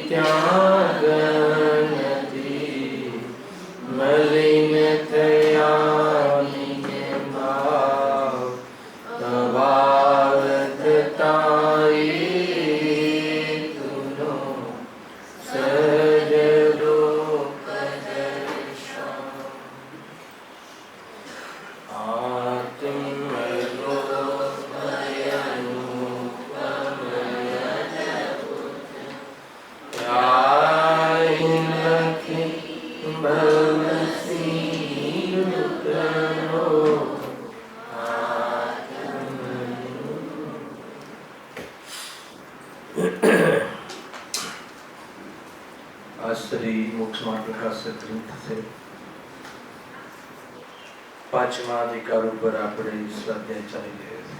ત્યાગ નથી, મલિન થયા નિજ ભાવ, ભાવ થતા તુનો સજડો કદર્શન. श्री मोक्षमार्ग प्रकाश ग्रंथ से पांचमा अधिकार पर આપણે સ્વાધ્યાય ચાલી રહ્યા છે.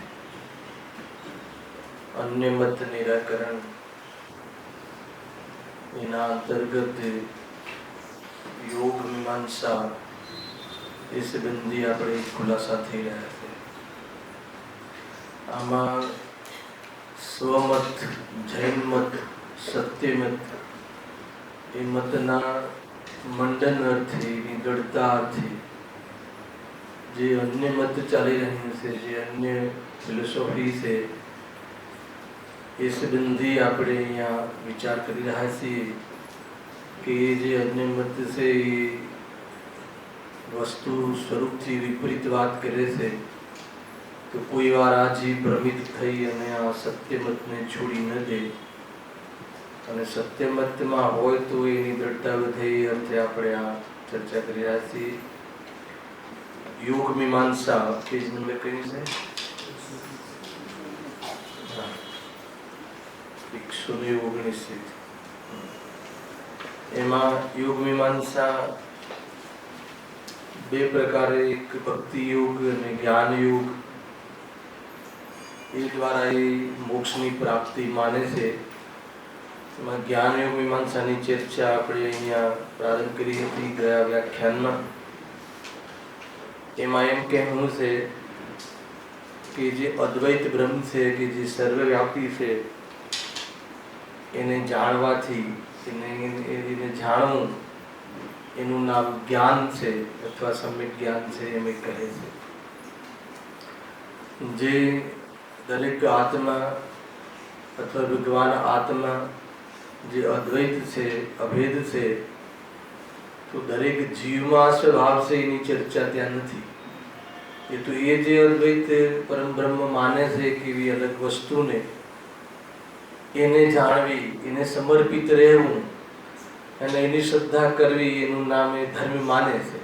अन्य मत निराकरण એના અંતર્ગત યોગ મીમાંસા એ સંબંધી આપણે ખુલાસા થઈ રહ્યા છે. આમાં સ્વમત, જૈન મત, સત્યમત એ મતના મંડન અર્થે, દૃઢતા અર્થે જે અન્ય મત ચાલી રહ્યું છે, જે અન્ય ફિલોસોફી છે એ સંબંધી આપણે અહીંયા વિચાર કરી રહ્યા છીએ કે જે અન્ય મત છે એ વસ્તુ સ્વરૂપથી વિપરીત વાત કરે છે. તો કોઈ વાર આ જીવ ભ્રમિત થઈ અને આ સત્ય મતને છોડી ન દે અને સત્ય મતમાં હોય તો એની દ્રઢતા વધે એ અર્થે આપણે આ ચર્ચા કરી રહ્યા છીએ. યોગ મીમાંસા પેજ નંબર કઈ છે? 119. એમાં યોગ મીમાંસા બે પ્રકારે, એક ભક્તિ યોગ અને જ્ઞાન યોગ, એ દ્વારા એ મોક્ષની પ્રાપ્તિ માને છે. એમાં જ્ઞાન યોગ મીમાંસાની ચર્ચા આપણે અહીંયા પ્રારંભ કરી હતી ગયા વ્યાખ્યાનમાં. એમાં એમ કહેવું છે કે જે અદ્વૈત બ્રહ્મ છે, કે જે સર્વવ્યાપી છે, એને જાણવાથી, એને જાણવું એનું નામ જ્ઞાન છે અથવા સમ્યક જ્ઞાન છે એમ કહે છે. જે દરેક આત્મા અથવા ભગવાન આત્મા જે અદ્વૈત છે, અભેદ છે, તો દરેક જીવમાં સ્વભાવ છે એની ચર્ચા ત્યાં નથી. એ તો એ જે અદ્વૈત પરમ બ્રહ્મ માને છે કે એવી અલગ વસ્તુને એને જાણવી, એને સમર્પિત રહેવું અને એની શ્રદ્ધા કરવી, એનું નામ એ ધર્મ માને છે.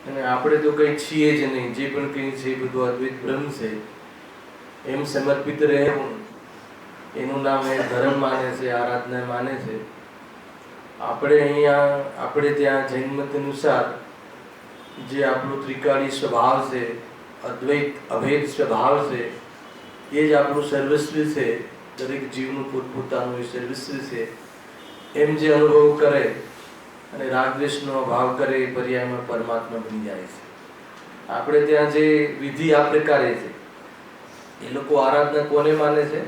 અને આપણે તો કંઈ છીએ જ નહીં, જે પણ કંઈ છે એ બધું અદ્વૈત બ્રહ્મ છે એમ સમર્પિત રહેવું, એનું નામ એ ધર્મ માને છે, આરાધના માને છે. આપણે ત્યાં જૈન મત અનુસાર જે આપણું ત્રિકાળી સ્વભાવ છે, અદ્વૈત અભેદ સ્વભાવ છે, એ જ આપણું સર્વસ્વ છે. દરેક જીવનું પોતપોતાનું એ સર્વસ્વ છે. એમ જે અનુભવ કરે અને રાગદ્વેષનો અભાવ કરે એ પર્યાયમાં પરમાત્મા બની જાય છે. આપણે ત્યાં જે વિધિ આ પ્રકારે છે, એ લોકો આરાધના કોને માને છે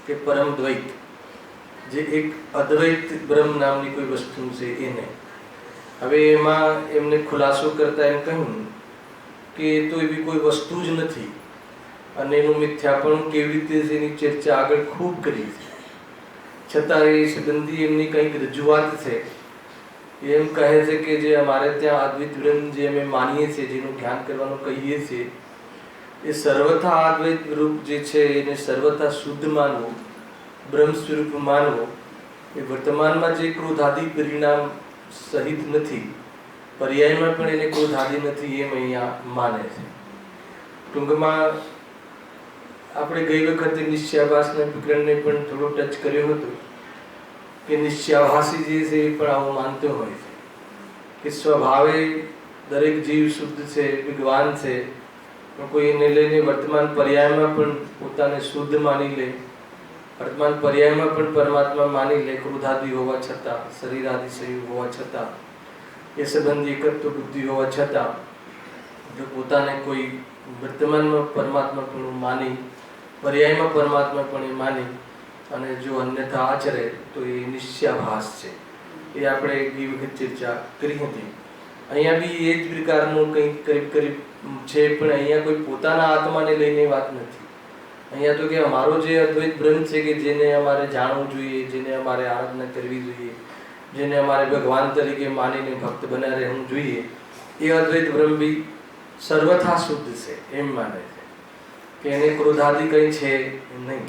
કે પરમ દ્વૈત, જે એક અદ્વૈત બ્રહ્મ નામની કોઈ વસ્તુ છે એને. હવે એમાં એમને ખુલાસો કરતા એમ કહ્યું કે એ તો એવી કોઈ વસ્તુ જ નથી અને એનું મિથ્યાપણું કેવી રીતે છે એની ચર્ચા આગળ ખૂબ કરી છે. છતાં એ સંબંધી એમની કંઈક રજૂઆત છે. એમ કહે છે કે જે અમારે ત્યાં અદ્વૈત બ્રહ્મ જે અમે માનીએ છીએ, જેનું ધ્યાન કરવાનું કહીએ છીએ, એ સર્વથા અદ્વૈત રૂપ જે છે એને સર્વથા શુદ્ધ માનવું, બ્રહ્મ સ્વરૂપ માનવું, એ વર્તમાનમાં જે ક્રોધાદિ પરિણામ સહિત નથી, પર્યાયમાં પણ એને ક્રોધાદિ નથી એમ અહીંયા માને છે. ટૂંકમાં આપણે ગઈ વખતે નિશ્ચયાભાસના પ્રકરણને પણ થોડો ટચ કર્યો હતો કે નિશ્ચયાભાસી જે છે એ પણ આવું માનતો હોય છે કે સ્વભાવે દરેક જીવ શુદ્ધ છે, ભગવાન છે, પણ કોઈ એને લઈને વર્તમાન પર્યાયમાં પણ પોતાને શુદ્ધ માની લે, વર્તમાન પર્યાયમાં પણ પરમાત્મા માની લે, ક્રોધાદિ હોવા છતાં, શરીરાદિ સંયોગ હોવા છતાં, એ સંબંધી એકત્વ બુદ્ધિ હોવા છતાં જો પોતાને કોઈ વર્તમાનમાં પરમાત્મા પણ માની, પર્યાયમાં પરમાત્મા પણ માની અને જો અન્યથા આચરે તો એ નિશ્ચયાભાસ છે. એ આપણે એ વખત ચર્ચા કરી હતી. અહીંયા બી એ જ પ્રકારનું કંઈક કરીબ કરીબ છે, પણ અહીંયા કોઈ પોતાના આત્માને લઈને વાત નથી. અહીંયા તો કે અમારો જે અદ્વૈત બ્રહ્મ છે કે જેને અમારે જાણવું જોઈએ, જેને અમારે આરાધના કરવી જોઈએ, જેને અમારે ભગવાન તરીકે માનીને ભક્ત બનાવી રહેવું જોઈએ, એ અદ્વૈત બ્રહ્મ બી સર્વથા શુદ્ધ છે એમ માને છે કે એને ક્રોધાદિ કંઈ છે નહીં.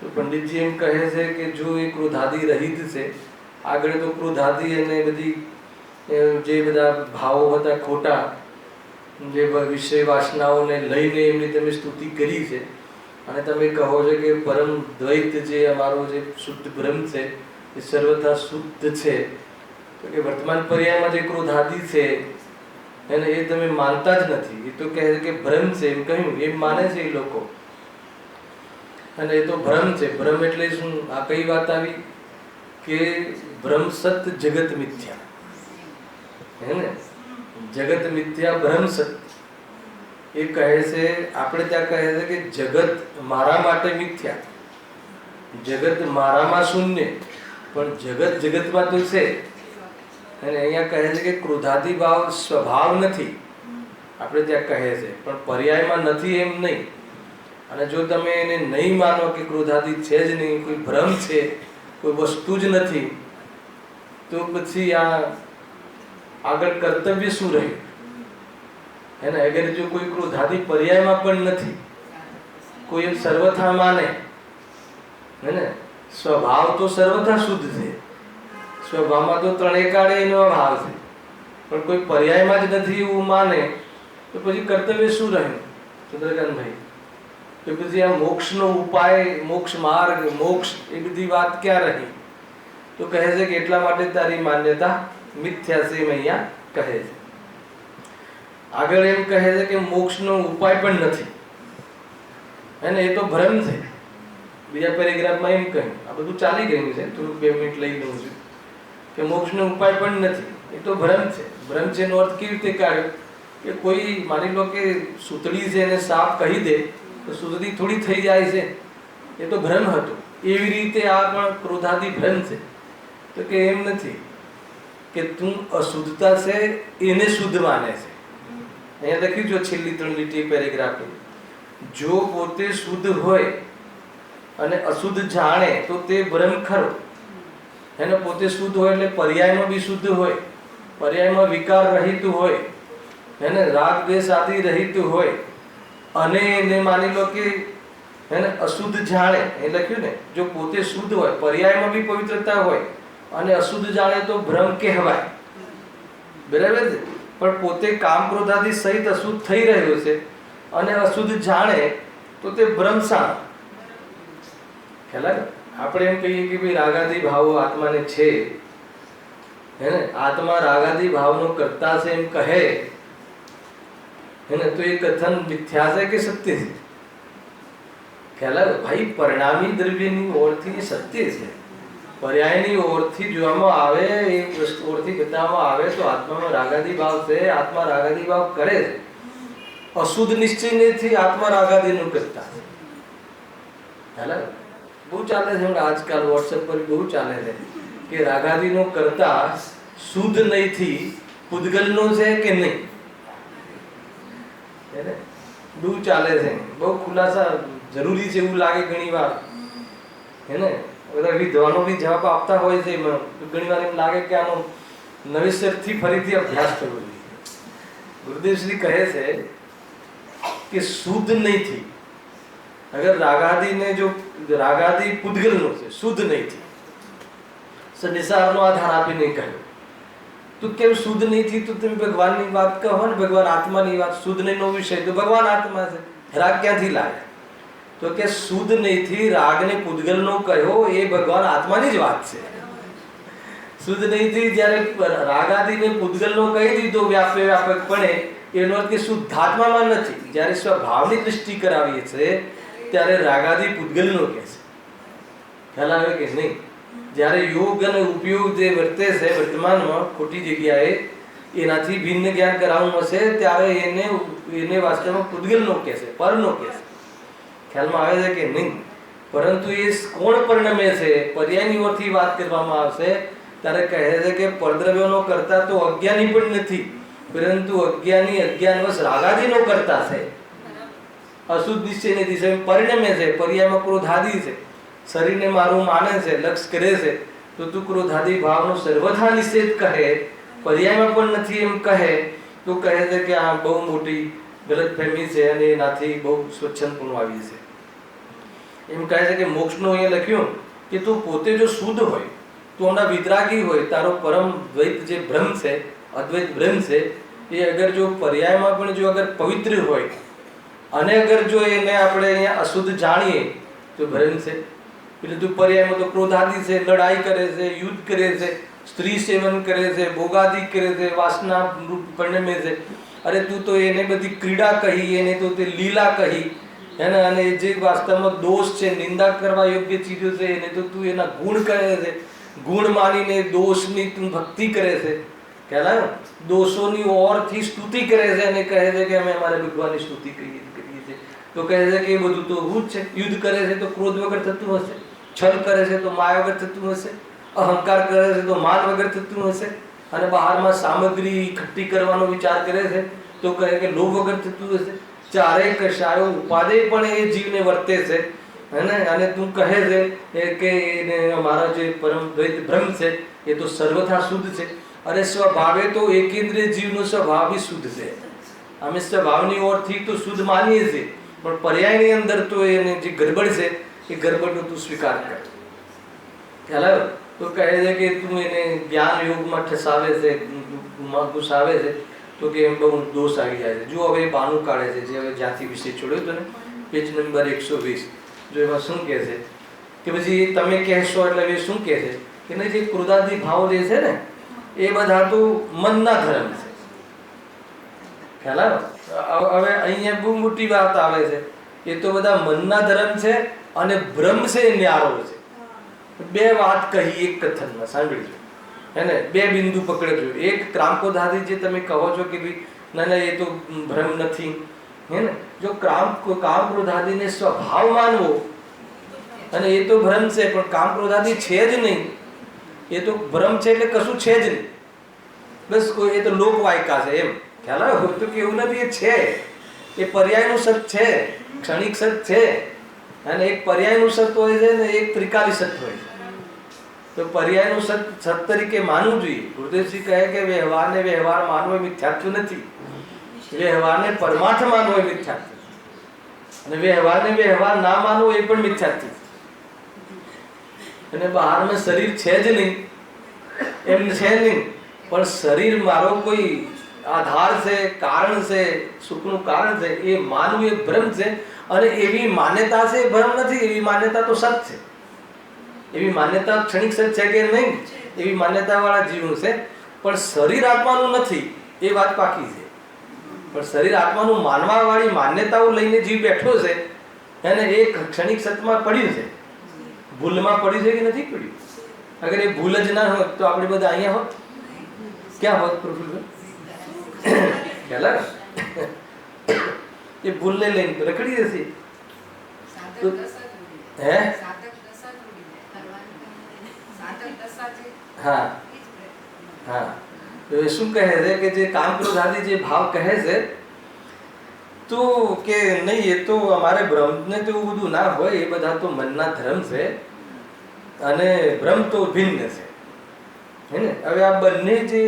તો પંડિતજી એમ કહે છે કે જો એ ક્રોધાદિ રહિત છે, આગળ તો ક્રોધાદિ અને બધી જે બધા ભાવો હતા ખોટા, જે વિષય વાસનાઓને લઈને એમની તમે સ્તુતિ કરી છે, અને તમે કહો છો કે પરમ દ્વૈત જે અમારો જે શુદ્ધ બ્રહ્મ છે એ સર્વથા શુદ્ધ છે, તો કે વર્તમાન પર્યાયમાં જે ક્રોધાદિ છે એને એ તમે માનતા જ નથી. એ તો કહે છે કે ભ્રમ છે એમ કહ્યું, એમ માને છે એ લોકો. અને એ તો ભ્રમ છે. ભ્રમ એટલે શું? આ કઈ વાત આવી કે ભ્રમ સત જગત મિથ્યા, હે ને? જગત મિથ્યા ભ્રમ સત. એ કહે છે, આપણે ત્યાં કહે છે કે જગત મારા માટે મિથ્યા, જગત મારામાં શૂન્ય, પણ જગત જગતમાં તો છે. અને અહીંયા કહે છે કે ક્રોધાદિ ભાવ સ્વભાવ નથી, આપણે ત્યાં કહે છે, પણ પર્યાયમાં નથી એમ નહીં. અને જો તમે એને નહીં માનો કે ક્રોધાદિ છે જ નહીં, કોઈ ભ્રમ છે, કોઈ વસ્તુ જ નથી, તો પછી આ આગળ કર્તવ્ય શું રહ્યું? એને અગર જો કોઈ ક્રોધાદિ પર્યાયમાં પણ નથી, કોઈ સર્વથા માને, હે ને? સ્વભાવ તો સર્વથા શુદ્ધ છે, સ્વભાવમાં તો ત્રણેય કાળે એનો ભાવ છે, પણ કોઈ પર્યાયમાં જ નથી એવું માને, તો પછી કર્તવ્ય શું રહ્યું ચંદ્રકાંતભાઈ? તો પછી આ મોક્ષનો ઉપાય, મોક્ષ માર્ગ, મોક્ષ, એ બધી વાત ક્યાં રહી? તો કહે છે કે એટલા માટે તારી માન્યતા મિથ્યા છે એમ અહીંયા કહે છે. આગળ એમ કહે છે કે મોક્ષનો ઉપાય પણ નથી, અને એ તો ભ્રમ છે. બીજા પેરેગ્રાફમાં એમ કહ્યું, આ બધું ચાલી ગયું છે, થોડુંક 2 મિનિટ લઈ લઉં છું, કે મોક્ષનો ઉપાય પણ નથી, એ તો ભ્રમ છે. ભ્રમ છે એનો અર્થ કેવી રીતે કાઢ્યો? કે કોઈ માની લો કે સૂતળી છે એને સાપ કહી દે તો સૂતળી થોડી થઈ જાય છે, એ તો ભ્રમ હતો. એવી રીતે આ પણ ક્રોધાદિ ભ્રમ છે. તો કે એમ નથી કે તું અશુદ્ધતા છે એને શુદ્ધ માને છે. અહીંયા લખ્યું જો છેલ્લી 3 લીટી પેરેગ્રાફ, જો પોતે શુદ્ધ હોય અને અશુદ્ધ જાણે તો તે ભ્રમ ખરો. એને પોતે શુદ્ધ હોય એટલે પર્યાયમાં બી શુદ્ધ હોય, પર્યાયમાં વિકાર રહિત હોય, એને રાગ દ્વેષ આદિ રહિત હોય, અને એને માની લો કે એને અશુદ્ધ જાણે, એ લખ્યું ને, જો પોતે શુદ્ધ હોય, પર્યાયમાં બી પવિત્રતા હોય, અને અશુદ્ધ જાણે તો ભ્રમ કહેવાય, બરાબર છે? પણ પોતે કામ ક્રોધાદિ સહિત અશુદ્ધ થઈ રહ્યો છે અને અશુદ્ધ જાણે તો તે ભ્રમ શાણ. ખ્યાલ આવે? આપણે એમ કહીએ કે ભાઈ રાગાદિ ભાવો આત્માને છે, હે ને? આત્મા રાગાદિ ભાવનો કરતા છે એમ કહે, હે ને? તો એ કથન મિથ્યા છે કે સત્ય છે? ખ્યાલ આવે? ભાઈ પરિણામી દ્રવ્યની ઓળથી સત્ય છે, પર્યાયની ઓળથી જોવામાં આવે, એ વસ્તુ ઓળથી બતાવવામાં આવે તો આત્મામાં રાગાદિ ભાવ છે, આત્મા રાગાદિ ભાવ કરે છે. અશુદ્ધ નિશ્ચયથી આત્મા રાગાદિનું કરતા છે. ખ્યાલ આવે? બહુ ચાલે છે આજકાલ, વોટ્સએપ પર બહુ ચાલે છે કે રાગાદિનો કરતા શુદ્ધ નહીંથી પૂદગલનો છે કે નહીં, બહુ ચાલે છે. બહુ ખુલાસા જરૂરી છે એવું લાગે ઘણી વાર, હે ને? બધા વિદ્વાનો બી જવાબ આપતા હોય છે, ઘણી વાર એમ લાગે કે આનો નવેસરથી ફરીથી અભ્યાસ કરવો જોઈએ. ગુરુદેવશ્રી કહે છે કે શુદ્ધ નહીંથી, અગર રાગાદિને જો રાગાદિ પૂદગલનો છે, શુદ્ધ નહીંથી, નિસારનો આધાર આપીને કહ્યું, તો કેમ શુદ્ધ નહીંથી? તો તમે ભગવાનની વાત કહો ને, ભગવાન આત્માની વાત, શુદ્ધ નહીંનો વિષય તો ભગવાન આત્મા છે, રાગ ક્યાંથી લાગે? તો કે શુદ્ધ નહીંથી રાગને પૂદગલનો કહ્યો, એ ભગવાન આત્માની જ વાત છે. શુદ્ધ નહીંથી જ્યારે રાગાદિને પૂદગલનો કહી દીધો વ્યાપકપણે, એનો અર્થ કે શુદ્ધાત્મામાં નથી. જ્યારે સ્વભાવની દૃષ્ટિ કરાવીએ છે ત્યારે રાગાદિ પૂદગલનો કહે છે. ખ્યાલ આવે કે નહીં? જ્યારે યોગ અને ઉપયોગ જે વર્તે છે વર્તમાનમાં ખોટી જગ્યાએ, એનાથી ભિન્ન જ્ઞાન કરાવવું હશે ત્યારે એને વાસ્તવમાં પૂદગલનો કહે છે, પરનો કહે છે. ખ્યાલમાં આવે છે કે નહીં? પરંતુ એ કોણ પરિણમે છે, પર્યાયની ઓરથી વાત કરવામાં આવશે ત્યારે કહે છે કે પરદ્રવ્યોનો કરતા તો અજ્ઞાની પણ નથી, પરંતુ અજ્ઞાની અજ્ઞાનવશ રાગાદીનો કરતા છે. અશુદ્ધ નિશ્ચયને દિશે પરિણમે છે. પર્યાયમાં ક્રોધાદી છે. શરીરને મારું માને છે, લક્ષ કરે છે, તો તું ક્રોધાદી ભાવનો સર્વથા નિષેધ કહે, પર્યાયમાં પણ નથી એમ કહે, તો કહે છે કે આ બહુ મોટી ગલતફહેમી છે અને એનાથી બહુ સ્વચ્છંદપણું આવી છે. એમ કહે છે કે મોક્ષનું અહીંયા લખ્યું કે તું પોતે જો શુદ્ધ હોય, તું હમણાં વિતરાગી હોય, તારો પરમ દ્વૈત જે બ્રહ્મ છે, અદ્વૈત બ્રહ્મ છે, એ અગર જો પર્યાયમાં પણ જો અગર પવિત્ર હોય અને અગર જો એને આપણે અહીંયા અશુદ્ધ જાણીએ તો બ્રહ્મ છે. એટલે તું પર્યાયમાં તો ક્રોધાદી છે, લડાઈ કરે છે, યુદ્ધ કરે છે, સ્ત્રી સેવન કરે છે, ભોગાદી કરે છે, વાસના રૂપ પરિણમે છે. અરે તું તો એને બધી ક્રીડા કહી, એને તો તે લીલા કહી, એને અને જે વાસ્તવમાં દોષ છે, નિંદા કરવા યોગ્ય ચીજો છે, એને તો તું એના ગુણ કહે છે, ગુણ માનીને દોષની તું ભક્તિ કરે છે, ખ્યાલ દોષોની ઓરથી સ્તુતિ કરે છે અને કહે છે કે અમે અમારે ભગવાનની સ્તુતિ કરીએ છીએ. તો કહે છે કે એ બધું તો હું જ છે. યુદ્ધ કરે છે તો ક્રોધ વગર થતું હશે, છલ કરે છે તો માયા વગર થતું હશે, અહંકાર કરે છે તો માન વગર થતું હશે, અને બહારમાં સામગ્રી એકઠી કરવાનો વિચાર કરે છે તો કહે કે લોભ વગર થતું હશે. ચારે કશાયો ઉપાદેય પણ એ જીવને વર્તે છે, અને તું કહે છે કે અમારા જે પરમ દ્વૈત બ્રહ્મ છે એ તો સર્વથા શુદ્ધ છે. અરે સ્વભાવે તો એકેન્દ્રિય જીવનો સ્વભાવ બી શુદ્ધ છે. અમે સ્વભાવની ઓરથી તો શુદ્ધ માનીએ છીએ, પણ પર્યાયની અંદર તો એને જે ગડબડ છે એ ગડબડનો તું સ્વીકાર કર. ખ્યાલ તો કહે છે કે તું એને જ્ઞાન યોગમાં ઠસાવે છે, ઘુસાવે છે, તો કે એમ બહુ દોષ આવી જાય છે. જો હવે બાનું કાઢે છે, જે હવે જ્યાંથી વિષય છોડ્યો હતો ને, પેજ નંબર 120, જો એમાં શું કહે છે કે પછી તમે કહેશો એટલે એ શું કહે છે કે નહીં, જે ક્રોધાદી ભાવ જે છે ને એ બધા તો મનના ધર્મ છે. ખ્યાલ હવે અહીંયા બહુ મોટી વાત આવે છે, એ તો બધા મનના ધર્મ છે અને બ્રહ્મ છે એ ન્યારો છે. બે વાત કહી એક કથનમાં, સાંભળજો હે ને, બે બિંદુ પકડજો. એક ક્રાંકોધાદી જે તમે કહો છો કે ભાઈ ના ના એ તો ભ્રમ નથી, હે ને, જો કામ ક્રોધાદીને સ્વભાવ માનવો અને એ તો ભ્રમ છે, પણ કામ ક્રોધાદી છે જ નહીં, એ તો ભ્રમ છે એટલે કશું છે જ નહીં, બસ કોઈ એ તો લોકવાયકા છે એમ. ખ્યાલ આવ્યો? તો કે એવું નથી, એ છે, એ પર્યાયનું સત છે, ક્ષણિક સત છે, અને એક પર્યાયનું સત હોય છે ને એક ત્રિકાલી સત હોય છે. તો પર્યાયનું સત તરીકે માનવું જોઈએ. ગુરુદેવજી કહે કે વ્યવહારને વ્યવહાર માનવો એ મિથ્યાત્વ નથી, વ્યવહારને પરમાર્થ માનવો એ મિથ્યાત્વ, અને વ્યવહારને વ્યવહાર ના માનવો એ પણ મિથ્યાત્વ. અને બહારમાં શરીર છે જ નહીં એમ છે નહીં, પણ શરીર મારો કોઈ આધાર છે, કારણ છે, સુખનું કારણ છે, એ માનવું એ ભ્રમ છે. અને એવી માન્યતા છે એ ભ્રમ નથી, એવી માન્યતા તો સત છે. એવી માન્યતા ક્ષણિક સત છે કે નહીં, એવી માન્યતા વાળા જીવનું છે, પણ શરીર આત્માનું નથી એ વાત પાકી છે. પણ શરીર આત્માનું માનવા વાળી માન્યતાઓ લઈને જીવ બેઠો છે, અને એ ક્ષણિક સતમાં પડ્યું છે, ભૂલમાં પડ્યું છે કે નથી પડ્યું. અગર એ ભૂલ જ ના હોત તો આપણે બધા અહીંયા હોત, ક્યાં હોત પ્રફુલ્લભાઈ? ખ્યાલ એ ભૂલને લઈને રખડી જશે. હે હા હા, તો એ શું કહે છે કે જે કામ ક્રોધ આદિ જે ભાવ કહે છે, તો કે નહીં એ તો અમારે બ્રહ્મને તો એવું બધું ના હોય, એ બધા તો મનના ધર્મ છે અને બ્રહ્મ તો ભિન્ન છે, હે ને. હવે આ બંને જે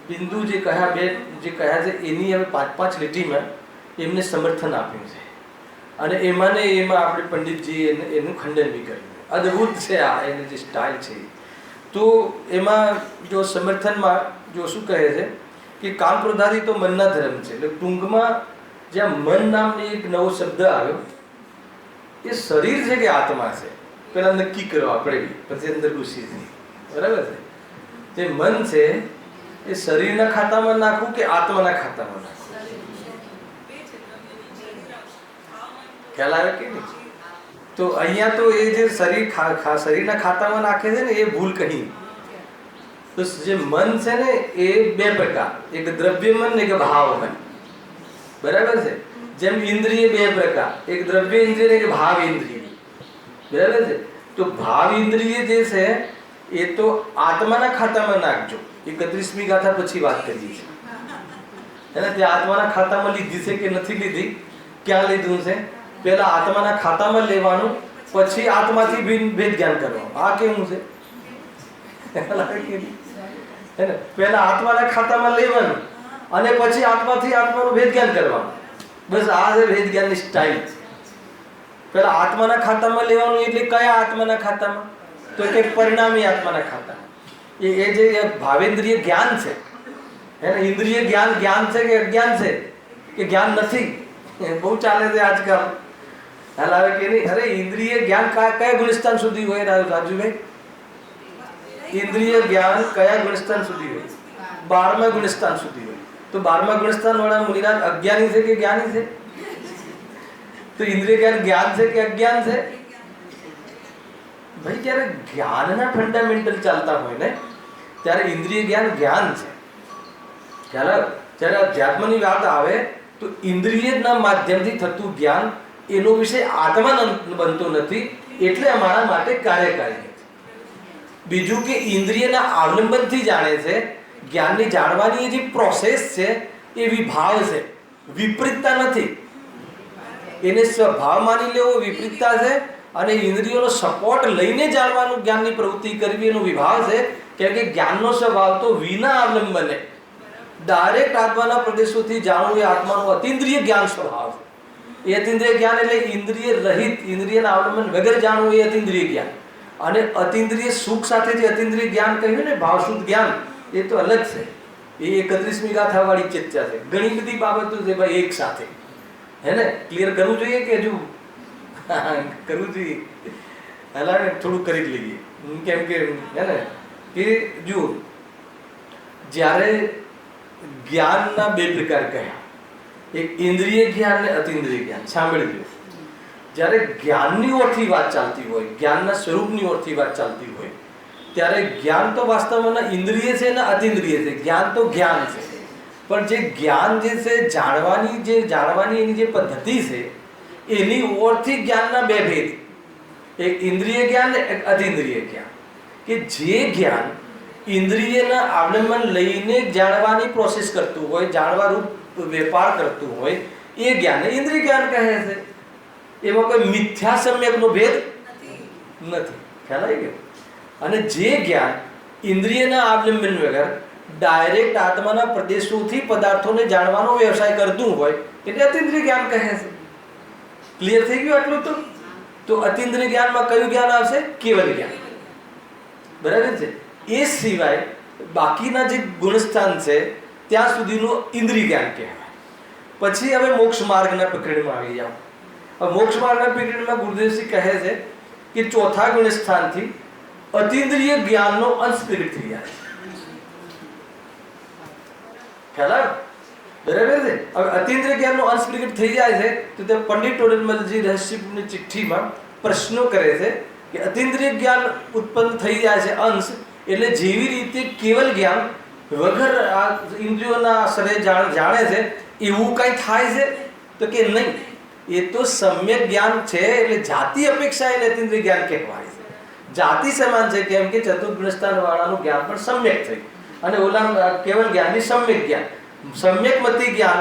બિંદુ જે કહ્યા, બે જે કહ્યા છે, એની હવે 5-5 લીટીમાં એમને સમર્થન આપ્યું છે, અને એમાં આપણે પંડિતજી એનું ખંડન બી કર્યું. અદ્ભુત છે આ એની જે સ્ટાઇલ છે. તો એમાં જો સમર્થનમાં જો શું કહે છે કે કામ ક્રોધાદી તો મનના ધર્મ છે. એટલે ટૂંકમાં જ્યાં મન નામની એક નવો શબ્દ આવ્યો, એ શરીર છે કે આત્મા છે પેલા નક્કી કરો આપણે, પછી અંદર ઘૂસી જઈએ, બરાબર છે. જે મન છે એ શરીરના ખાતામાં નાખવું કે આત્માના ખાતામાં નાખવું, ખ્યાલ આવે કે નહીં? તો અહીંયા તો એ જે શરીરના ખાતામાં નાખે છે ને એ ભૂલ કહી. તો જે મન છે ને એ બે પ્રકાર, એક દ્રવ્ય મન ને એક ભાવ મન, બરાબર છે. જેમ ઇન્દ્રિય બે પ્રકાર, એક દ્રવ્ય ઇન્દ્રિય ને એક ભાવ ઇન્દ્રિય. બરાબર છે. તો ભાવ ઇન્દ્રિય જે છે એ તો આત્માના ખાતામાં નાખજો. 31મી ગાથા પછી વાત કરીએ છીએ એને તે આત્માના ખાતામાં લીધી છે કે નથી લીધી, ક્યાં લીધું છે? પહેલા આત્માના ખાતામાં લેવાનું, પછી આત્માથી ભેદ જ્ઞાન કરવાનું. આ કેવું છે? પહેલા આત્માના ખાતામાં લેવાનું અને પછી આત્માથી આત્માનું ભેદ જ્ઞાન કરવાનું. બસ આ છે ભેદ જ્ઞાનની સ્ટાઇલ. પહેલા આત્માના ખાતામાં લેવાનું એટલે કયા આત્માના ખાતામાં? તો કે પરિણામી આત્માના ખાતામાં. એ જે ભાવેન્દ્રિય જ્ઞાન છે એને ઇન્દ્રિય જ્ઞાન જ્ઞાન છે કે અજ્ઞાન છે કે જ્ઞાન નથી? બહુ ચાલે છે આજકાલ. હાલ આવે કે નહીં? અરે ઇન્દ્રિય જ્ઞાન કયા ગુણસ્થાન સુધી હોય રાજુભાઈ? ઇન્દ્રિય જ્ઞાન કયા ગુણસ્થાન સુધી હોય? 12મા ગુણસ્થાન સુધી હોય. તો 12મા ગુણસ્થાન વાળા મુનિરાજ અજ્ઞાની છે કે જ્ઞાની છે? તો ઇન્દ્રિય જ્ઞાન જ્ઞાન છે કે અજ્ઞાન છે? ભાઈ જ્યારે જ્ઞાનના ફંડામેન્ટલ ચાલતા હોય ને ત્યારે ઇન્દ્રિય જ્ઞાન જ્ઞાન છે. જ્યારે અધ્યાત્મની વાત આવે તો ઇન્દ્રિયના માધ્યમથી થતું જ્ઞાન એનો વિષય આત્મા બનતો નથી, એટલે અમારા માટે કાર્યકારી છે. બીજું કે ઇન્દ્રિયના અવલંબનથી જાણે છે. જ્ઞાનની જાણવાની જે પ્રોસેસ છે એ વિભાવ છે, વિપરીતતા નથી. એને સ્વભાવ માની લેવો વિપરીતતા છે, અને ઇન્દ્રિયોનો સપોર્ટ લઈને જાણવાનું જ્ઞાનની પ્રવૃત્તિ કરવી એનો વિભાવ છે. કેમ કે જ્ઞાનનો સ્વભાવ તો વિના અવલંબને ડાયરેક્ટ આત્માના પ્રદેશોથી જાણવું એ આત્માનું અતિન્દ્રિય જ્ઞાન સ્વભાવ છે. એ અતિન્દ્રિય જ્ઞાન એટલે ઇન્દ્રિય રહિત, ઇન્દ્રિયના અવલંબન વગર જાણવું એ અતિન્દ્રિય જ્ઞાન. અને અતિન્દ્રિય સુખ સાથે જે અતિન્દ્રિય જ્ઞાન કહ્યું ને ભાવશુદ્ધ જ્ઞાન, એ તો અલગ છે. એ 31મી ગાથા વાળી ચર્ચા છે. ઘણી બધી બાબતો છે ભાઈ એક સાથે, હે ને? ક્લિયર કરવું જોઈએ કે હજુ કરવું જોઈએ? હલા થોડું કરી જ લઈએ. કેમ કે હે ને કે જુઓ, જ્યારે જ્ઞાનના બે પ્રકાર કહ્યા, એક ઇન્દ્રિય જ્ઞાન અને અતિન્દ્રિય જ્ઞાન. સાંભળી લો. જ્યારે જ્ઞાનની ઓરથી વાત ચાલતી હોય, જ્ઞાનના સ્વરૂપની ઓરથી વાત ચાલતી હોય, ત્યારે જ્ઞાન તો વાસ્તવમાં ઇન્દ્રિય છે ને અતિન્દ્રિય છે. જ્ઞાન તો જ્ઞાન છે, પણ જે જ્ઞાન જે છે જાણવાની એની જે પદ્ધતિ છે એની ઓરથી જ્ઞાનના બે ભેદ, એક ઇન્દ્રિય જ્ઞાન ને એક અતિન્દ્રિય જ્ઞાન. કે જે જ્ઞાન ઇન્દ્રિયના અવલંબન લઈને જાણવાની પ્રોસેસ કરતું હોય, જાણવા રૂપ વેપાર કરતું હોય, એ જ્ઞાનને ઇન્દ્રિય જ્ઞાન કહે છે. એમાં કોઈ મિથ્યા સમ્યકનો ભેદ નથી. ખ્યાલ આવી ગયો? અને જે જ્ઞાન ઇન્દ્રિયના અવલંબન વગર ડાયરેક્ટ આત્માના પ્રદેશોથી પદાર્થોને જાણવાનો વ્યવસાય કરતું હોય એટલે અતિન્દ્રિય જ્ઞાન કહે છે. ક્લિયર થઈ ગયું આટલું? તો અતિન્દ્રિય જ્ઞાનમાં કયું જ્ઞાન આવશે? કેવલ જ્ઞાન. બરાબર છે? એ સિવાય બાકીના જે ગુણસ્થાન છે ત્યાં સુધીનું ઇન્દ્રિય જ્ઞાન કહેવાય. પછી હવે મોક્ષ માર્ગના પ્રકરણમાં આવી જાઓ. હવે મોક્ષ માર્ગના પ્રકરણમાં ગુરુદેવજી કહે છે કે ચોથા ગુણસ્થાનથી અતિન્દ્રિય જ્ઞાનનો અંશ પ્રગટ થઈ જાય છે. ખ્યાલ? બરાબર છે? હવે અતિન્દ્રિય જ્ઞાનનો અંશ પ્રગટ થઈ જાય છે તો તે પંડિત ટોડરમલજી રહસ્યની ચિઠ્ઠીમાં પ્રશ્નો કરે છે કે અતિન્દ્રિય જ્ઞાન ઉત્પન્ન થઈ જાય છે અંશ, એટલે જેવી રીતે કેવલ જ્ઞાન વગર આ ઇન્દ્રિયોના આશ્રય જાણે છે એવું કઈ થાય છે? તો કે નહીં, એ તો સમ્યક જ્ઞાન છે. એટલે જાતિ અપેક્ષા એને અતિન્દ્રિય જ્ઞાન કહેવાય છે. જાતિ સમાન છે, કેમ કે ચતુર્થ ગુણસ્થાન વાળાનું જ્ઞાન પણ સમ્યક થઈ અને ઓલા કેવલ જ્ઞાનની સમ્યક જ્ઞાન. સમ્યકમતી જ્ઞાન,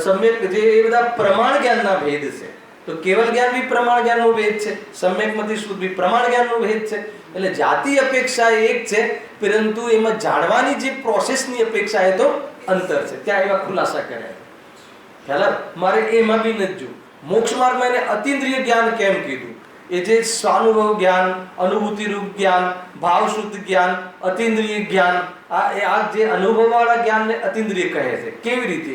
સમ્યક જે એ બધા પ્રમાણ જ્ઞાનના ભેદ છે. તો કેવલ જ્ઞાન બી પ્રમાણ જ્ઞાનનો ભેદ છે, સમ્યકમતી શુદ્ધ બી પ્રમાણ જ્ઞાનનો ભેદ છે. એટલે જાતિ અપેક્ષા એક છે, પરંતુ એમાં જાણવાની જે પ્રોસેસની અપેક્ષા એ તો અંતર છે. ત્યાં એવા ખુલાસા કર્યા. ખ્યાલ? મારે એમાં બી નથી જોવું. મોક્ષ માર્ગમાં એને અતિન્દ્રિય જ્ઞાન કેમ કીધું? એ જે સ્વાનુભવ જ્ઞાન, અનુભૂતિરૂપ જ્ઞાન, ભાવશુદ્ધ જ્ઞાન, અતિન્દ્રિય જ્ઞાન, આ જે અનુભવવાળા જ્ઞાનને અતિન્દ્રિય કહે છે. કેવી રીતે?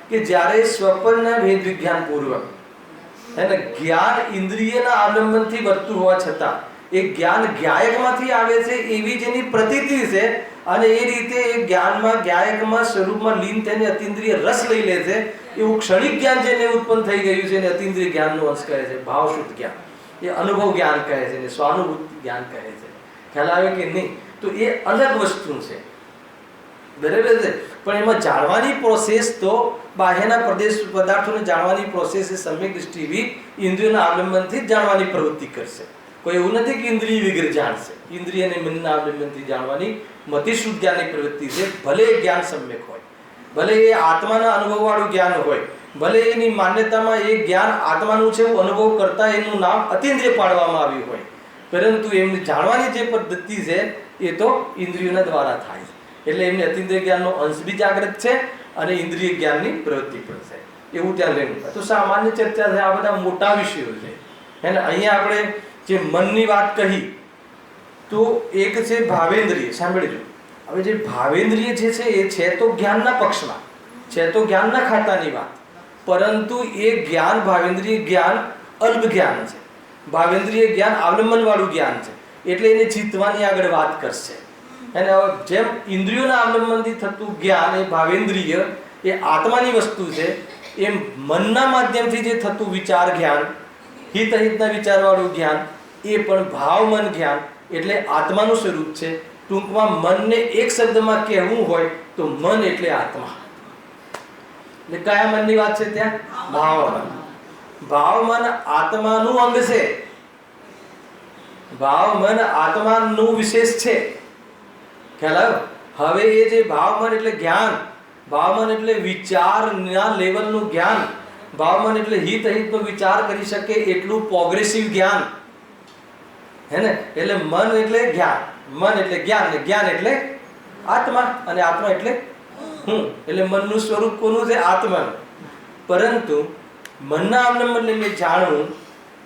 કે જ્યારે સ્વપ્નના ભેદ વિજ્ઞાન પૂર્વક એને જ્ઞાન ઇન્દ્રિયના અવલંબનથી વર્તું હોવા છતાં એ જ્ઞાન જ્ઞાયકમાંથી આવે છે એવી જેની પ્રતીતિ છે, અને એ રીતે એ જ્ઞાનમાં જ્ઞાયકમાં સ્વરૂપમાં લીન થઈને અતિન્દ્રિય રસ લઈ લે છે. એવું ક્ષણિક જ્ઞાન જેને ઉત્પન્ન થઈ ગયું છે એને અતિન્દ્રિય જ્ઞાનનો અંશ કહે છે. ભાવશુદ્ધ જ્ઞાન એ અનુભવ જ્ઞાન કહે છે, એને સ્વાનુભૂતિ જ્ઞાન કહે છે. ખ્યાલ આવે કે નહીં? તો એ અલગ વસ્તુ છે. બરાબર છે? પણ એમાં જાણવાની પ્રોસેસ તો બાહ્યના પ્રદેશ પદાર્થોને જાણવાની પ્રોસેસ એ સમ્યક દૃષ્ટિથી ઇન્દ્રિયોના અવલંબનથી જ જાણવાની પ્રવૃત્તિ કરશે. કોઈ એવું નથી કે ઇન્દ્રિય વગર જાણશે. ઇન્દ્રિય અને મનના અવલંબનથી જાણવાની મતિશુદ્ધ જ્ઞાનની પ્રવૃત્તિ છે. ભલે એ જ્ઞાન સમ્યક હોય, ભલે એ આત્માના અનુભવવાળું જ્ઞાન હોય, ભલે એની માન્યતામાં એ જ્ઞાન આત્માનું છે એવું અનુભવ કરતા એનું નામ અતિન્દ્રિય પાડવામાં આવ્યું હોય, પરંતુ એમને જાણવાની જે પદ્ધતિ છે એ તો ઇન્દ્રિયોના દ્વારા થાય છે. એટલે એમને અતિન્દ્રિય જ્ઞાનનો અંશ બી જાગૃત છે અને ઇન્દ્રિય જ્ઞાનની પ્રવૃત્તિ પણ છે, એવું ત્યાં લેવું. તો સામાન્ય ચર્ચા છે, આ બધા મોટા વિષયો છે. અને અહીંયા આપણે જે મનની વાત કહી તો એક છે ભાવેન્દ્રિય. સાંભળજો, હવે જે ભાવેન્દ્રિય જે છે એ છે તો જ્ઞાનના પક્ષમાં છે, તો જ્ઞાનના ખાતાની વાત, પરંતુ એ જ્ઞાન ભાવેન્દ્રિય જ્ઞાન અલ્પ જ્ઞાન છે. ભાવેન્દ્રિય જ્ઞાન અવલંબન વાળું જ્ઞાન છે, એટલે એને જીતવાની આગળ વાત કરશે. અને જેમ ઇન્દ્રિયોના અવલંબનથી થતું જ્ઞાન એ ભાવેન્દ્રિય એ આત્માની વસ્તુ છે, એમ મનના માધ્યમથી જે થતું વિચાર જ્ઞાન, હિત અહિતના વિચારવાળું જ્ઞાન એ પણ ભાવમન જ્ઞાન એટલે આત્માનું સ્વરૂપ છે. ટૂંકમાં મનને એક શબ્દમાં કહેવું હોય તો મન એટલે આત્મા. એટલે કયા મનની વાત છે ત્યાં? ભાવમન. ભાવમન આત્માનું અંગ છે, ભાવમન આત્માનું વિશેષ છે. ખ્યાલ આવ્યો? હવે એ જે ભાવમન એટલે જ્ઞાન, ભાવમન એટલે વિચારના લેવલનું જ્ઞાન, ભાવમન એટલે હિત અહિતનો વિચાર કરી શકે એટલું પ્રોગ્રેસિવ જ્ઞાન, હે ને? એટલે મન એટલે જ્ઞાન, મન એટલે જ્ઞાન, ને જ્ઞાન એટલે આત્મા, અને આત્મા એટલે હું. એટલે મનનું સ્વરૂપ કોનું છે? આત્માનું. પરંતુ મનના અવલંબનને જાણવું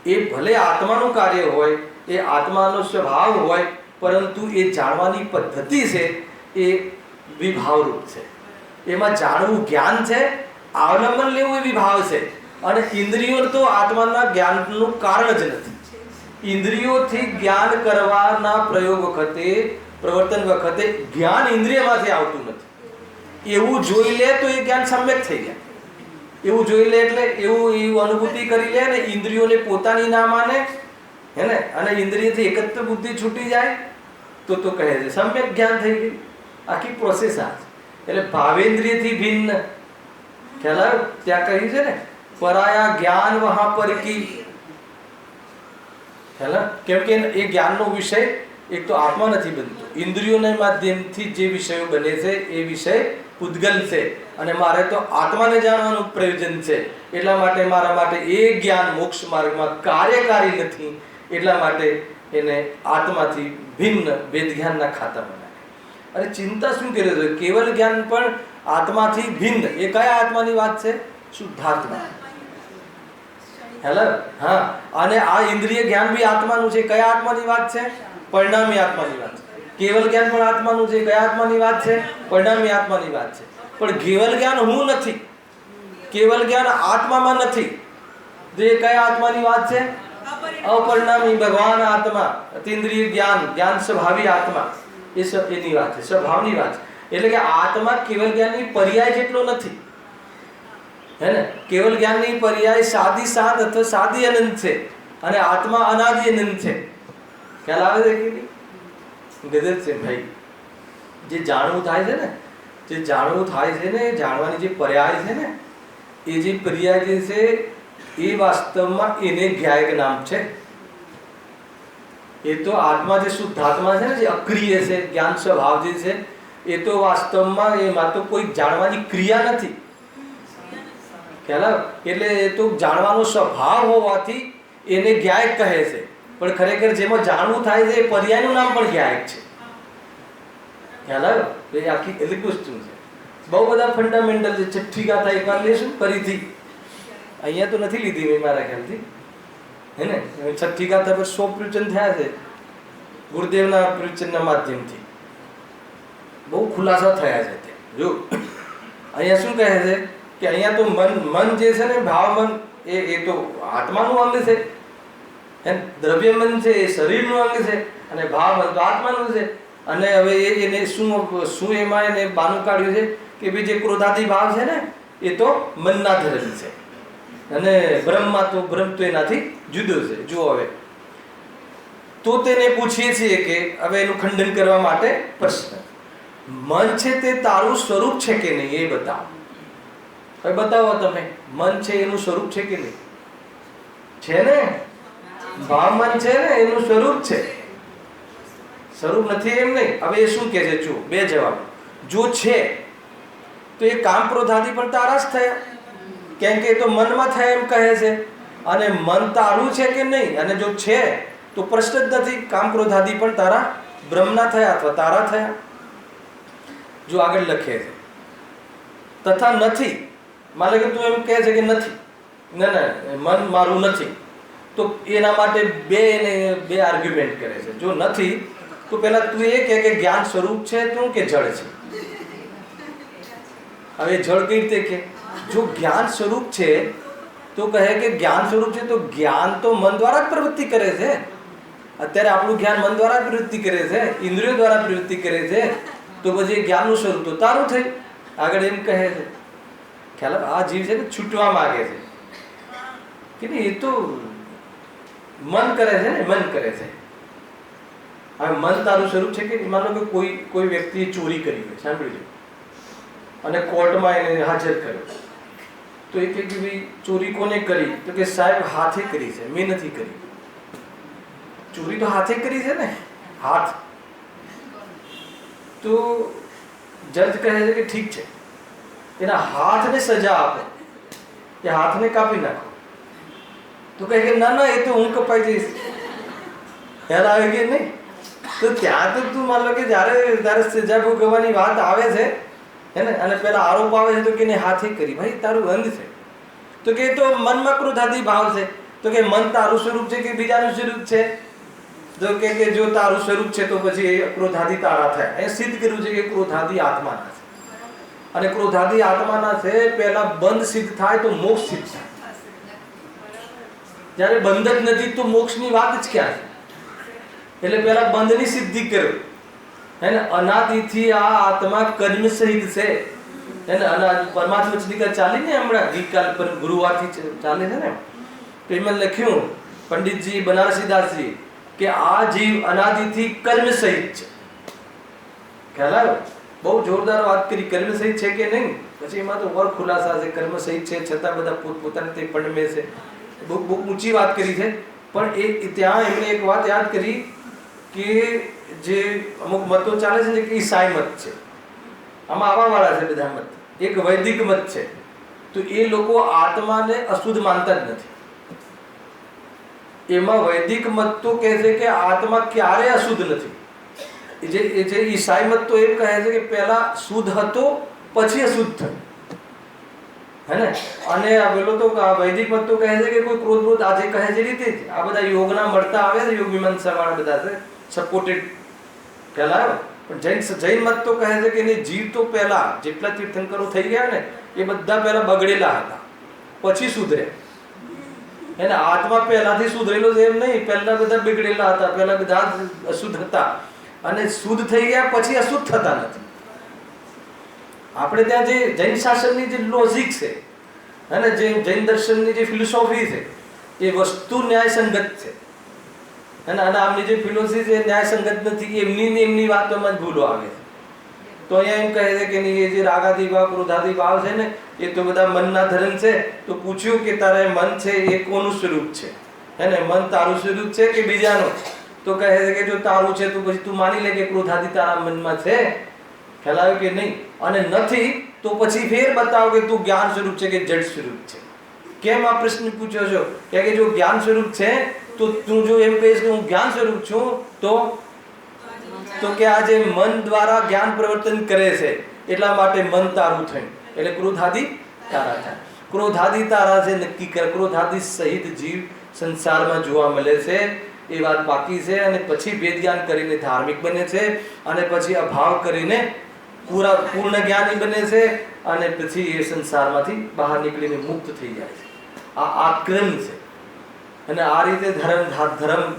એ ભલે આત્માનું કાર્ય હોય, એ આત્માનો સ્વભાવ હોય, પરંતુ એ જાણવાની પદ્ધતિ છે એ વિભાવરૂપ છે. એમાં જાણવું જ્ઞાન છે, અવલંબન લેવું એ વિભાવ છે. અને ઇન્દ્રિયો તો આત્માના જ્ઞાનનું કારણ જ નથી. ઇન્દ્રિયોથી જ્ઞાન કરવાના પ્રયોગ વખતે, પ્રવર્તન વખતે જ્ઞાન ઇન્દ્રિયમાંથી આવતું નથી. એવું જોઈ લે તો એ જ્ઞાન સમ્યક થઈ ગયા. એવું જોઈ લે એટલે એવું અનુભૂતિ કરી લે ને ઇન્દ્રિયોને પોતાની ના માને, હે ને? અને ઇન્દ્રિયથી એકત્ર બુદ્ધિ છૂટી જાય તો કહે છે સમ્યક જ્ઞાન થઈ ગયું. આખી પ્રોસેસ આ છે. એટલે ભાવેન્દ્રિયથી ભિન્ન, ખ્યાલ આવ્યો? ત્યાં કહ્યું છે ને પરાયા જ્ઞાન વહા પર કી. ખ્યાલ? કેમ કે એ જ્ઞાનનો વિષય એક તો આત્મા નથી બનતો, ઇન્દ્રિયોના માધ્યમથી જે વિષયો બને છે એ વિષય પૂતગલ છે, અને મારે તો આત્માને જાણવાનું પ્રયોજન છે. એટલા માટે મારા માટે એ જ્ઞાન મોક્ષ માર્ગમાં કાર્યકારી નથી. એટલા માટે એને આત્માથી ભિન્ન વેદ જ્ઞાનના ખાતા બનાવે. અને ચિંતા શું કરે છે? કેવલ જ્ઞાન પણ આત્માથી ભિન્ન. એ કયા આત્માની વાત છે? શુદ્ધાત્મા. હેલો, હા. અને આ ઇન્દ્રિય જ્ઞાન બી આત્માનું છે. કયા આત્માની વાત છે? પરિણામી આત્માની વાત છે. કેવલ જ્ઞાન પણ આત્માનું છે. કયા આત્માની વાત છે? પરિણામી આત્માની વાત છે. પણ કેવલ જ્ઞાન હું નથી, કેવલ જ્ઞાન આત્મામાં નથી. તો એ કયા આત્માની વાત છે? અપરિણામી ભગવાન આત્મા, અતિન્દ્રિય જ્ઞાન, જ્ઞાન સ્વભાવી આત્મા, એની વાત છે, સ્વભાવની વાત છે. એટલે કે આત્મા કેવલ જ્ઞાનની પર્યાય જેટલો નથી, હે ને? કેવલ જ્ઞાનની પર્યાય સાદી સાત અથવા સાદી અનંત છે, અને આત્મા અનાદિ અનંત છે. ખ્યાલ આવે છે કે નહીં? ગજબ છે ભાઈ. જે જાણવું થાય છે ને, જે જાણવું થાય છે ને, જાણવાની જે પર્યાય છે ને, એ જે પર્યાય જે છે એ વાસ્તવમાં એને જ્ઞાયક નામ છે. એ તો આત્મા જે શુદ્ધાત્મા છે ને, જે અક્રિય છે, જ્ઞાન સ્વભાવ જે છે, એ તો વાસ્તવમાં એમાં તો કોઈ જાણવાની ક્રિયા નથી. ખ્યાલ? એટલે એ તો જાણવાનો સ્વભાવ હોવાથી એને જ્ઞાયક કહે છે. પણ ખરેખર જેમાં જાણવું થાય છે એ પર્યાયનું નામ પણ જ્ઞાયક છે. ખ્યાલ આવ્યો? એ આખી એટલે વસ્તુ છે. બહુ બધા ફંડામેન્ટલ છે. છઠ્ઠી ગાથા એકવાર લેશું ફરીથી. અહીંયા તો નથી લીધી મેં મારા ખ્યાલથી, હે ને? છઠ્ઠી ગાથા પર 100 પ્રવચન થયા છે ગુરુદેવના પ્રવચનના માધ્યમથી. બહુ ખુલાસા થયા છે ત્યાં. જો અહીંયા શું કહે છે કે અહીંયા તો મન જે છે ને, ભાવ મન એ તો આત્માનું અંગ છે, દ્રવ્ય મન છે એ શરીરનું અંગ છે, અને ભાવ મન તો આત્માનું છે. અને હવે એને શું એમાં એને બાનું કાઢ્યું છે કે ભાઈ જે ક્રોધાદી ભાવ છે ને એ તો મનના ધરેલ છે, અને બ્રહ્મમાં તો બ્રહ્મ તો એનાથી જુદો છે. જુઓ હવે તો તેને પૂછીએ છીએ કે હવે એનું ખંડન કરવા માટે પ્રશ્ન, મન છે તે તારું સ્વરૂપ છે કે નહીં એ બતાવો. હવે બતાવો તમે, મન છે એનું સ્વરૂપ છે કે નહીં? છે ને? ભાવ મન છે ને એનું સ્વરૂપ છે, સ્વરૂપ નથી એમ નહીં. હવે એ શું કહે છે? જો બે જવાબ. જો છે તો એ કામ ક્રોધ આદિ પણ તારા જ થયા, કેમ કે એ તો મનમાં થયા એમ કહે છે. અને મન તારું છે કે નહીં? અને જો છે તો પ્રશ્ન જ નથી, કામ ક્રોધ આદિ પણ તારા બ્રહ્મના થયા અથવા તારા થયા. જો આગળ લખે છે તથા નથી. માનો કે તું એમ કહે છે કે નથી, ના ના મન મારું નથી, તો એના માટે બે આર્ગ્યુમેન્ટ કરે છે. જો નથી તો પહેલા તું એ કહે કે જ્ઞાન સ્વરૂપ છે તું કે જળ છે. હવે જળ કઈ રીતે કે? જો જ્ઞાન સ્વરૂપ છે તો કહે કે જ્ઞાન સ્વરૂપ છે તો જ્ઞાન તો મન દ્વારા જ પ્રવૃત્તિ કરે છે. અત્યારે આપણું જ્ઞાન મન દ્વારા પ્રવૃત્તિ કરે છે, ઇન્દ્રિયો દ્વારા પ્રવૃત્તિ કરે છે, તો પછી જ્ઞાનનું સ્વરૂપ તો તારું થયું. આગળ એમ કહે છે, ખ્યાલ આ જીવ છે ને છૂટવા માંગે છે કે નહીં, એ તો મન કરે છે ને, મન કરે છે. હવે મન તારું સ્વરૂપ છે કે? માનો કે કોઈ વ્યક્તિએ ચોરી કરી હોય, સાંભળી લો, અને કોર્ટમાં એને હાજર કર્યો, તો એ કહે કે ભાઈ ચોરી કોને કરી? તો કે સાહેબ હાથે કરી છે, મેં નથી કરી. ચોરી તો હાથે કરી છે ને, હાથ. તો જજ કહે છે કે ઠીક છે, એના હાથને સજા આપો, કે હાથને કાપી નાખો. તો કહે કે ના ના એ તો હું કપાઈ જઈશ. યાદ આવે કે નહીં? તો ત્યાં તો તું માન લો કે જ્યારે તારે સજા ભોગવવાની વાત આવે છે હે ને, અને પેલા આરોપ આવે છે તો કે હાથે કરી, ભાઈ તારું અંધ છે. તો કે તો મનમાં ક્રોધાદી ભાવ છે, તો કે મન તારું સ્વરૂપ છે કે બીજાનું સ્વરૂપ છે? તો કે જો તારું સ્વરૂપ છે તો પછી એ ક્રોધાદી તારા થયા. એ સિદ્ધ કર્યું છે કે ક્રોધાદી આત્માના છે, અને ક્રોધાદી આત્માના છે. પહેલા બંધ સિદ્ધ થાય તો મોક્ષ સિદ્ધ થાય. જ્યારે બંધ જ નથી તો મોક્ષની વાત જ ક્યાં છે? એટલે પહેલા બંધની સિદ્ધિ કરો હે ને. અનાદિથી આ આત્મા કર્મ સહિત છે હે ને. પરમાત્મા ચંદ્રિકા ચાલી ને હમણાં ગઈકાલ પર ગુરુવારથી ચાલે છે ને, તો એમાં લખ્યું પંડિતજી બનારસી દાસજી કે આ જીવ અનાદિથી કર્મ સહિત છે. ખ્યાલ આવ્યો? બહુ જોરદાર વાત કરી. કર્મ સહિત છે કે નહીં? પછી એમાં તો ઓર ખુલાસા છે. કર્મ સહિત છે છતાં બધા પોતપોતાની તે પંડમે છે. બહુ ઊંચી વાત કરી છે. પણ એ ત્યાં એમણે એક વાત યાદ કરી કે જે અમુક મતો ચાલે છે ને કે ઈસાઈ મત છે, આમાં આવા વાળા છે બધા મત. એક વૈદિક મત છે, તો એ લોકો આત્માને અશુદ્ધ માનતા જ નથી. એમાં વૈદિક મત તો કહે છે કે આત્મા ક્યારે અશુદ્ધ નથી. જે ઈસાઈ મત તો એમ કહે છે કે પહેલા શુદ્ધ હતો પછી અશુદ્ધ થયો હે ને. અને પેલો તો વૈદિક મત તો કહે છે કે કોઈ ક્રોધ આજે કહે છે રીતે જ આ બધા યોગના મળતા આવે છે, યોગ મીમાંસા વાળા બધા છે સપોર્ટેડ. ખ્યાલ આવ્યો? પણ જૈન મત તો કહે છે કે નહીં, જીવ તો પહેલા જેટલા તીર્થંકરો થઈ ગયા ને એ બધા પહેલા બગડેલા હતા પછી સુધર્યા એને. આત્મા પહેલાથી સુધરેલો છે એમ નહીં, પહેલા બધા બગડેલા હતા, પહેલા બધા અશુદ્ધ હતા, અને શુદ્ધ થઈ ગયા પછી અશુદ્ધ થતા નથી. આપણે ત્યાં જે જૈન શાસનની જે લોજિક છે અને જે જૈન દર્શનની જે ફિલોસોફી છે એ વસ્તુ ન્યાયસંગત છે અને આમની જે ફિલોસોફી છે ન્યાય સંગત નથી. એમની વાતોમાં જ ભૂલો આવે છે. તો અહીંયા એમ કહે છે કે નહીં, એ જે રાગાદી ભાવ ક્રોધાદી ભાવ છે ને એ તો બધા મનના ધર્મ છે. તો પૂછ્યું કે તારે મન છે એ કોનું સ્વરૂપ છે હે ને? મન તારું સ્વરૂપ છે કે બીજાનું? તો કહે છે કે જો તારું છે તો પછી તું માની લે કે ક્રોધાદી તારા મનમાં છે. ખ્યાલ આવ્યો કે નહીં? અને નથી તો પછી ફેર બતાવો કે તું જ્ઞાન સ્વરૂપ છે કે જડ સ્વરૂપ છે. કેમ આ પ્રશ્ન પૂછ્યો છો? કે જો જ્ઞાન સ્વરૂપ છે તો તું જો એમ કહીશ કે હું જ્ઞાન સ્વરૂપ છું તો કે આ જે મન દ્વારા જ્ઞાન પ્રવર્તન કરે છે એટલા માટે મન તારું થયું, એટલે ક્રોધાદી તારા થાય. ક્રોધાદી તારા છે નક્કી કર. ક્રોધાદી સહિત જીવ સંસારમાં જોવા મળે છે એ વાત બાકી છે. અને પછી વેદ જ્ઞાન કરીને ધાર્મિક બને છે, અને પછી અભાવ કરીને પૂર્ણ જ્ઞાની બને છે, અને પછી એ સંસારમાંથી બહાર નીકળીને મુક્ત થઈ જાય છે. આ ક્રમ છે. અને આ રીતે ધર્મ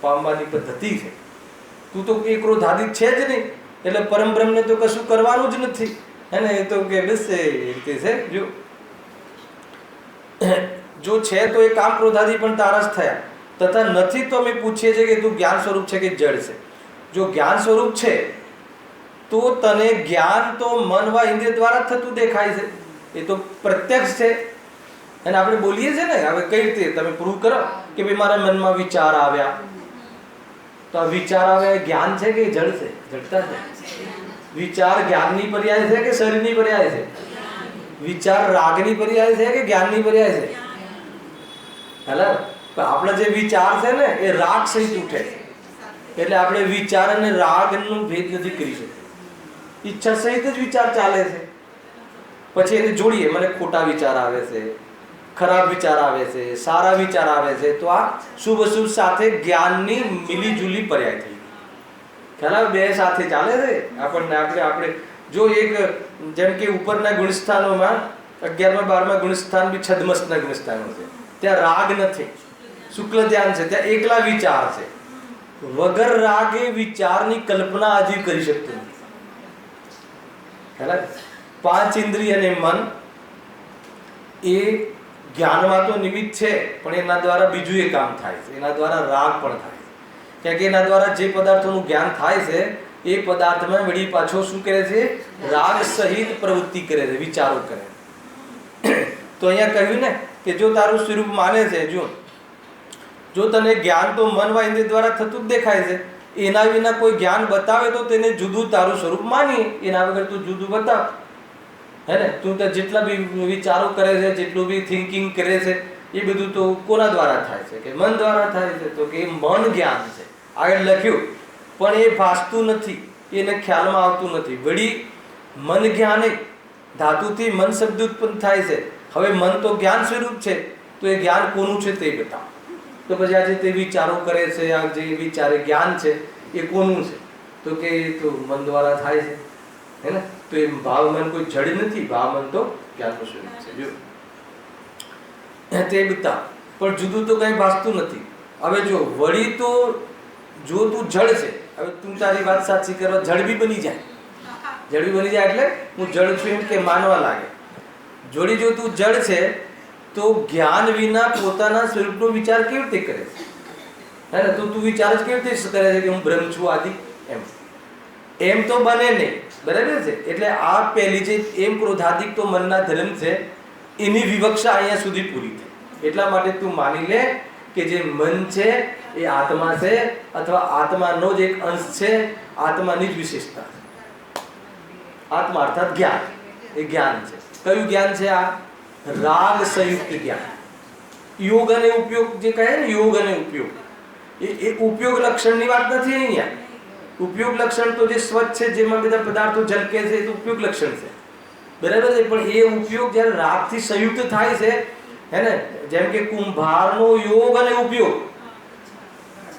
પામવાની પદ્ધતિ છે. તું તો એ ક્રોધાદિત છે જ નહીં, એટલે પરમ બ્રહ્મને તો કશું કરવાનું જ નથી હે ને. એ તો કે બસ એ રીતે છે. જો છે તો એ કામ ક્રોધાદી પણ તારા જ થયા. તથા નથી તો અમે પૂછીએ છીએ કે તું જ્ઞાન સ્વરૂપ છે કે જડ છે? જો જ્ઞાન સ્વરૂપ છે તો તને જ્ઞાન તો મન વા ઇન્દ્રિય દ્વારા જ થતું દેખાય છે. એ તો પ્રત્યક્ષ છે. અને આપણે બોલીએ છીએ ને, હવે કઈ રીતે તમે પ્રૂવ કરો કે ભાઈ મારા મનમાં વિચાર આવ્યા, તો આ વિચાર આવે જ્ઞાન છે કે જડ છે? જડતા છે. વિચાર જ્ઞાનની પર્યાય છે કે શરીરની પર્યાય છે? વિચાર રાગની પર્યાય છે કે જ્ઞાનની પર્યાય છે? હેલો, આપણે જે વિચાર છે ને એ રાગ સહિત ઉઠે છે, એટલે આપણે વિચાર અને રાગનો ભેદ નથી કરી શકતા. ઈચ્છા સહિત જ વિચાર ચાલે છે. પછી એને જોડીએ, મને ખોટા વિચાર આવે છે, ખરાબ વિચાર આવે છે, સારા વિચાર આવે છે, તો આ શુભ અશુભ સાથે જ્ઞાનની મિલીજુલી પર્યાય થઈ. ખ્યાલ બે સાથે ચાલે છે. આપણે જો એક જેમ કે ઉપરના ગુણસ્થાનોમાં 11માં 12માં ગુણસ્થાન બી છદ્મસના ગુણસ્થાનો છે, ત્યાં રાગ નથી, શુક્લ ધ્યાન છે, ત્યાં એકલા વિચાર છે. વગર રાગે વિચારની કલ્પના હજી કરી શકતું નથી. પાંચ ઇન્દ્રિય અને મન એ જ્ઞાનમાં તો નિમિત્ત છે, પણ એના દ્વારા બીજું એ કામ થાય છે, એના દ્વારા રાગ પણ થાય છે. કારણ કે એના દ્વારા જે પદાર્થોનું જ્ઞાન થાય છે એ પદાર્થમાં વળી પાછો શું કરે છે? રાગ સહિત પ્રવૃત્તિ કરે છે, વિચારો કરે. તો અહીંયા કહ્યું ને કે જો તારું સ્વરૂપ માને છે, જો તને જ્ઞાન તો મન વા ઇન્દ્રિય દ્વારા થતું જ દેખાય છે, એના વિના કોઈ જ્ઞાન બતાવે તો તેને જુદું તારું સ્વરૂપ માનીએ, એના વગર તું જુદું બતાવ. હે ને, તું જેટલા બી વિચારો કરે છે, જેટલું બી થિંકિંગ કરે છે, એ બધું તો કોના દ્વારા થાય છે? કે મન દ્વારા થાય છે. તો કે મન જ્ઞાન છે, આગળ લખ્યું, પણ એ ભાસતું નથી, એને ખ્યાલમાં આવતું નથી. વળી મન જ્ઞાન ધાતુથી મન શબ્દ ઉત્પન્ન થાય છે. હવે મન તો જ્ઞાન સ્વરૂપ છે, તો એ જ્ઞાન કોનું છે તે બતાવ. તો પછી આજે તે વિચારો કરે છે, આ જે વિચારે જ્ઞાન છે એ કોનું છે? તો કે એ તો મન દ્વારા થાય છે. હે ને, તો એ ભાવ મન કોઈ જડ નથી, ભાવ મન તો જ્ઞાનનું સ્વરૂપ છે. જો તે બતાવ, પણ જુદું તો કઈ ભાસતું નથી. હવે જો વળી તો જો તું જડ છે, હવે તું તારી વાત સાચી કરવા જડ બી બની જાય. જડ બી બની જાય એટલે હું જડ છું એમ કે માનવા લાગે. જોડી જો તું જડ છે તો જ્ઞાન વિના પોતાના સ્વરૂપનો વિચાર કેવી રીતે કરે છે? હે ને, તો તું વિચાર જ કેવી રીતે કરે છે કે હું બ્રહ્મ છું આદિ? એમ તો બને નહીં. બરાબર છે. એટલે આ પહેલી જે એમ ક્રોધાદિક તો મનના ધર્મ છે, એની વિવક્ષા અહીંયા સુધી પૂરી થઈ. એટલા માટે તું માની લે કે જે મન છે એ આત્મા છે, અથવા આત્માનો જ એક અંશ છે, આત્માની જ વિશેષતા છે. આત્મા અર્થાત જ્ઞાન, એ જ્ઞાન છે. કયું જ્ઞાન છે? આ રાગ સંયુક્ત જ્ઞાન. યોગ અને ઉપયોગ જે કહે ને, યોગ અને ઉપયોગ, એ ઉપયોગ લક્ષણની વાત નથી અહીંયા. ઉપયોગ લક્ષણ તો જે સ્વચ્છ છે, જેમાં બધા પદાર્થો ઝલકે છે, એ તો ઉપયોગ લક્ષણ છે. બરાબર છે. પણ એ ઉપયોગ જ્યારે રાગથી સંયુક્ત થાય છે, હે ને, જેમ કે કુંભારનો યોગ અને ઉપયોગ,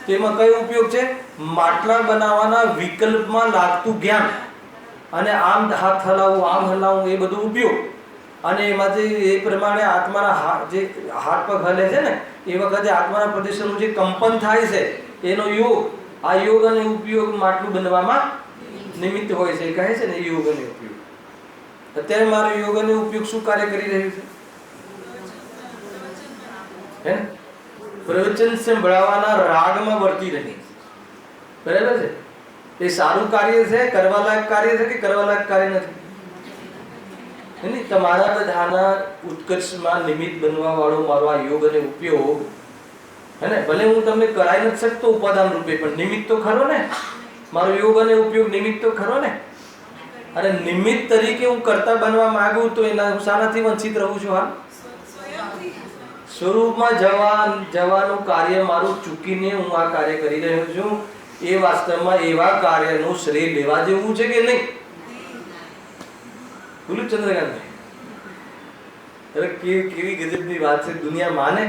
તેમાં કયો ઉપયોગ છે? માટલા બનાવવાના વિકલ્પમાં લાગતું જ્ઞાન, અને આમ હાથ હલાવવું, આમ હલાવવું, એ બધું ઉપયોગ. અને એમાંથી એ પ્રમાણે આત્માના જે હાથ પગ હલે છે ને, એ વખતે આત્માના પ્રદેશોનું જે કંપન થાય છે એનો યોગ. આ યોગ અને ઉપયોગ માટલું બનવામાં નિમિત્ત હોય છે, કહે છે ને યોગ અને ઉપયોગ. અત્યારે મારો યોગ અને ઉપયોગ શું કાર્ય કરી રહ્યું છે? હે, પ્રવચન સંભળાવવાના રાગમાં વર્તી રહી છે. બરાબર છે. એ સારું કાર્ય છે, કરવા લાયક કાર્ય છે કે કરવા લાયક કાર્ય નથી? તમારા બધાના ઉત્કર્ષમાં નિમિત્ત બનવા વાળો મારો આ યોગ અને ઉપયોગ, હે ને, ભલે હું તમને કરાઈ નથી શકતો ઉપાદાન રૂપે, પણ નિમિત્ત તો ખરો ને. મારો યોગ અને ઉપયોગ નિમિત્ત તો ખરો ને. અને નિમિત્ત તરીકે હું કરતા બનવા માંગુ તો એના હું શાનાથી વંચિત રહું છું? હા, સ્વરૂપમાં જવાનું કાર્ય મારું ચૂકીને હું આ કાર્ય કરી રહ્યો છું. એ વાસ્તવમાં એવા કાર્યનું શ્રેય લેવા જેવું છે કે નહીં? બોલું ચંદ્રકાંત, કેવી ગજબની વાત છે. દુનિયા માને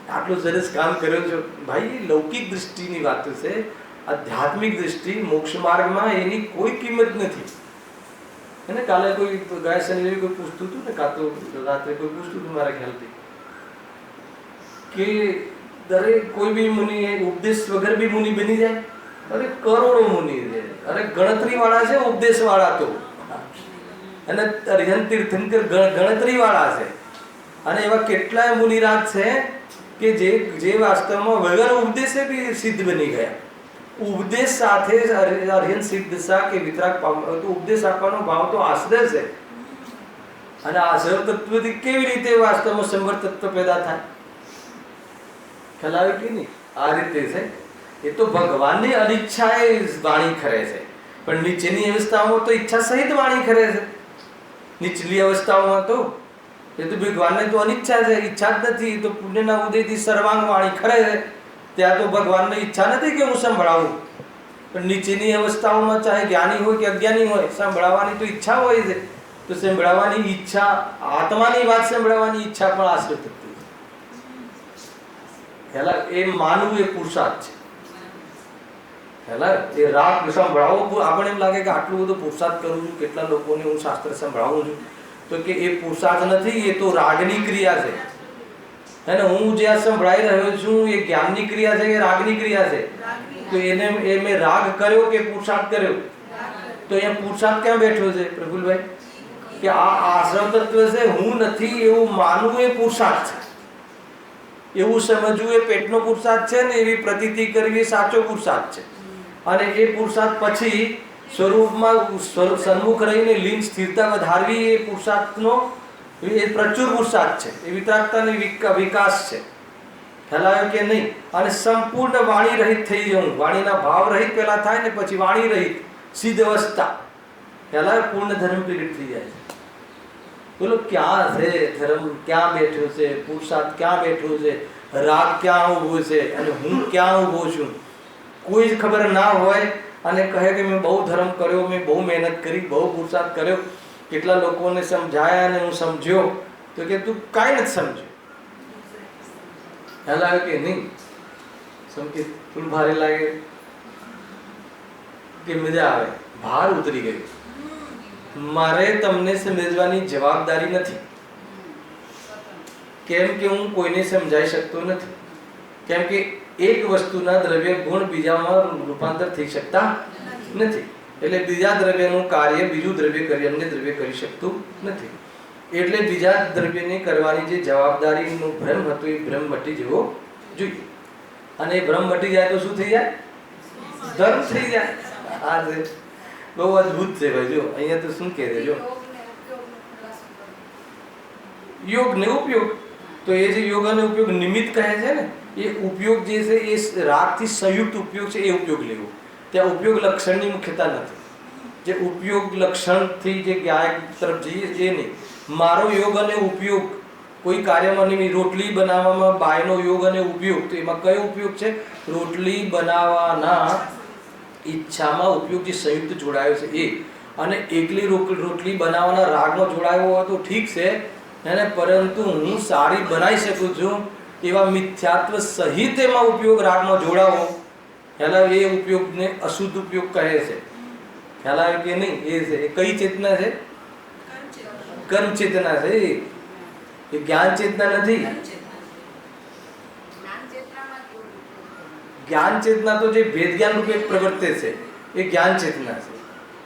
આટલું સરસ કામ કર્યો છો ભાઈ. લૌકિક દૃષ્ટિની વાતો છે, આધ્યાત્મિક દૃષ્ટિ મોક્ષ માર્ગમાં એની કોઈ કિંમત નથી. એને કાલે કોઈ ગયા શનિ કોઈ પૂછતું હતું ને, કાં તો રાત્રે કોઈ પૂછતું હતું મારા ખ્યાલથી, કે દરેક કોઈ બી મુનિ ઉપદેશ વગર બી મુનિ બની જાય. અરે કરોડો મુનિ છે, અરે ગણતરી વાળા છે ઉપદેશ વાળા તો, અને અરિહંત તીર્થંકર ગણતરી વાળા છે. અને એવા કેટલાય મુનિરાજ છે કે જે વાસ્તવમાં વગર ઉપદેશે બી સિદ્ધ બની ગયા. ઉપદેશ સાથે અરિહંત સિદ્ધ સા કે વિતરાગ પામવા, તો ઉપદેશ આપવાનો ભાવ તો આશ્રય છે. અને આશ્રય તત્વથી કેવી રીતે વાસ્તવમાં સંવર તત્વ પેદા થાય? ખ્યાલ આવે કે નહીં? આ રીતે છે. એ તો ભગવાનની અનિચ્છાએ વાણી ખરે છે, પણ નીચેની અવસ્થાઓમાં તો ઈચ્છા સહિત વાણી ખરે છે. નીચલી અવસ્થાઓમાં તો એ તો ભગવાનને તો અનિચ્છા છે, ઈચ્છા જ નથી. તો પુણ્યના ઉદયથી સર્વાંગ વાણી ખરે છે. ત્યાં તો ભગવાનને ઈચ્છા નથી કે હું સંભળાવું, પણ નીચેની અવસ્થાઓમાં ચાહે જ્ઞાની હોય કે અજ્ઞાની હોય, સંભળાવવાની તો ઈચ્છા હોય છે. તો સંભળાવવાની ઈચ્છા, આત્માની વાત સંભળાવવાની ઈચ્છા પણ આશ્રિત હતી. હેલા એ માનવું એ પુરુષાર્થ છે. હેલા એ રાગ સંભળાવો, આપણે એમ લાગે કે આટલું બધું પુરુષાર્થ કરું છું, કેટલા લોકોને હું શાસ્ત્ર સંભળાવું છું, તો કે એ પુરુષાર્થ નથી, એ તો રાગની ક્રિયા છે. હે ને, હું જે આ સંભળાઈ રહ્યો છું એ જ્ઞાનની ક્રિયા છે કે રાગની ક્રિયા છે? તો એને એ મેં રાગ કર્યો કે પુરુષાર્થ કર્યો? તો અહીંયા પુરુષાર્થ ક્યાં બેઠો છે પ્રફુલભાઈ? કે આ આશ્રમ તત્વ છે, હું નથી એવું માનવું એ પુરુષાર્થ છે. એવું સમજવું એ પેટનો પુરુષાર્થ છે ને, એવી પ્રતીતિ કરવી એ સાચો પુરુષાર્થ છે. અને એ પુરુષાર્થ પછી સ્વરૂપમાં સન્મુખ રહીને લીન સ્થિરતા વધારવી એ પુરુષાર્થનો એ પ્રચુર પુરુષાર્થ છે. એ વિતરાગતાનો વિકાસ છે. ખ્યાલ આવ્યો કે નહીં? અને સંપૂર્ણ વાણી રહિત થઈ જવું. વાણીના ભાવ રહિત પહેલા થાય ને પછી વાણી રહિત સિદ્ધ અવસ્થા. ખ્યાલ આવ્યો? પૂર્ણ ધર્મ પીડિત થઈ જાય છે. બોલો ક્યાં છે ધર્મ? ક્યાં બેઠો છે પુરુષાર્થ? ક્યાં બેઠો છે રાગ? ક્યાં ઊભો છે અને હું ક્યાં ઊભો છું? કોઈ જ ખબર ના હોય અને કહે કે મેં બહુ ધર્મ કર્યો, મેં બહુ મહેનત કરી, બહુ પુરુષાર્થ કર્યો, કેટલા લોકોને સમજાયા અને હું સમજ્યો, તો કે તું કાંઈ નથી સમજ્યો. ખ્યાલ આવે કે નહીં? સમકે થોડું ભારે લાગે કે મજા આવે? ભાર ઉતરી ગયું. મારે તમને સમજવાની જવાબદારી નથી. કેમ કે હું કોઈને સમજાઈ શકતો નથી. કેમ કે એક વસ્તુના દ્રવ્ય ગુણ બીજામાં રૂપાંતર થઈ શકતા નથી. એટલે બીજા દ્રવ્યનું કાર્ય બીજું દ્રવ્ય કરી અન્ય દ્રવ્ય કરી શકતું નથી. એટલે બીજા દ્રવ્યને કરવાની જે જવાબદારીનો ભ્રમ હતો એ ભ્રમ મટી જવો જોઈએ. અને એ ભ્રમ મટી જાય તો શું થઈ જાય? ધર્મ થઈ જાય. આ બહુ અદભુત છે ભાઈ. જો અહીંયા તો શું કહે છે, જો યોગ ને ઉપયોગ. તો એ જે યોગ અને ઉપયોગ નિમિત્ત કહે છે ને, એ ઉપયોગ જે છે એ રાગથી સંયુક્ત ઉપયોગ છે, એ ઉપયોગ લેવો. ત્યાં ઉપયોગ લક્ષણની મુખ્યતા નથી. જે ઉપયોગ લક્ષણથી જે જ્ઞાન તરફ જઈએ એ નહીં. મારો યોગ અને ઉપયોગ કોઈ કાર્યમાં નહીં. રોટલી બનાવવામાં બાયનો યોગ અને ઉપયોગ, તો એમાં કયો ઉપયોગ છે? રોટલી બનાવવાના ઈચ્છામાં ઉપયોગ જે સંયુક્ત જોડાયો છે એ. અને એકલી રોટલી બનાવવાના રાગમાં જોડાયો હોય તો ઠીક છે, એને પરંતુ હું સારી બનાવી શકું છું એવા મિથ્યાત્વ સહિત એમાં ઉપયોગ રાગમાં જોડાવો, ખ્યાલ આવે? એ ઉપયોગને અશુદ્ધ ઉપયોગ કહે છે. ખ્યાલ આવે કે નહીં? એ છે. એ કઈ ચેતના છે? કર્મ ચેતના છે. એ જ્ઞાન ચેતના નથી. જ્ઞાન ચેતના તો જે ભેદ જ્ઞાન રૂપે પ્રવર્તે છે એ જ્ઞાન ચેતના છે.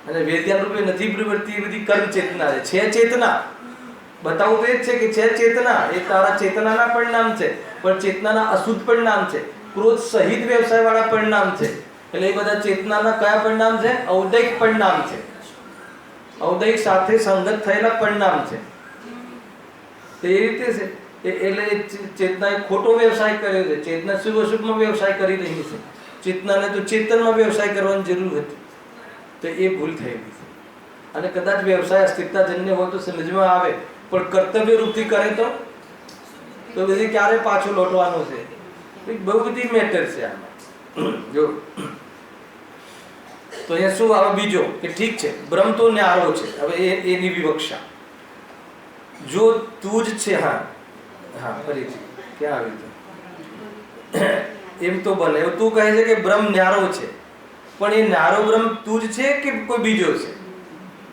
અને વેદ જ્ઞાન રૂપે નથી પ્રવર્તી એ બધી કર્મ ચેતના છે. ચેતના બતાવું તો એ જ છે કે છે ચેતના. એ તારા ચેતનાના પરિણામ છે, પણ ચેતનાના અશુદ્ધ પરિણામ છે, ક્રોધ સહિત વ્યવસાય વાળા પરિણામ છે. એટલે એ બધા ચેતનાના કયા પરિણામ છે? ઔદૈક પરિણામ છે. ઔદૈક સાથે સંગત થયેલા પરિણામ છે. તો એ રીતે છે. એટલે ચેતનાએ ખોટો વ્યવસાય કર્યો છે. ચેતના શુભ અશુભમાં વ્યવસાય કરી રહી છે. ચેતનાને તો ચેતનમાં વ્યવસાય કરવાની જરૂર હતી, તો એ ભૂલ થયેલી છે. અને કદાચ વ્યવસાય અસ્તિત્વજન્ય હોય તો સમજમાં આવે, પણ કર્તવ્ય રૂપથી કરે તો પછી ક્યારે પાછો લોટવાનો છે? બહુ બધી મેટર છે આમાં. જો તો અહીંયા શું આવે બીજો કે ઠીક છે બ્રહ્મ તો ન્યારો છે. હવે એની વિવક્ષા જો તું જ છે. હા હા ફરીથી ક્યાં આવ્યું હતું? એમ તો બને એવું તું કહે છે કે બ્રહ્મ ન્યારો છે, પણ એ ન્યારો બ્રહ્મ તું જ છે કે કોઈ બીજો છે?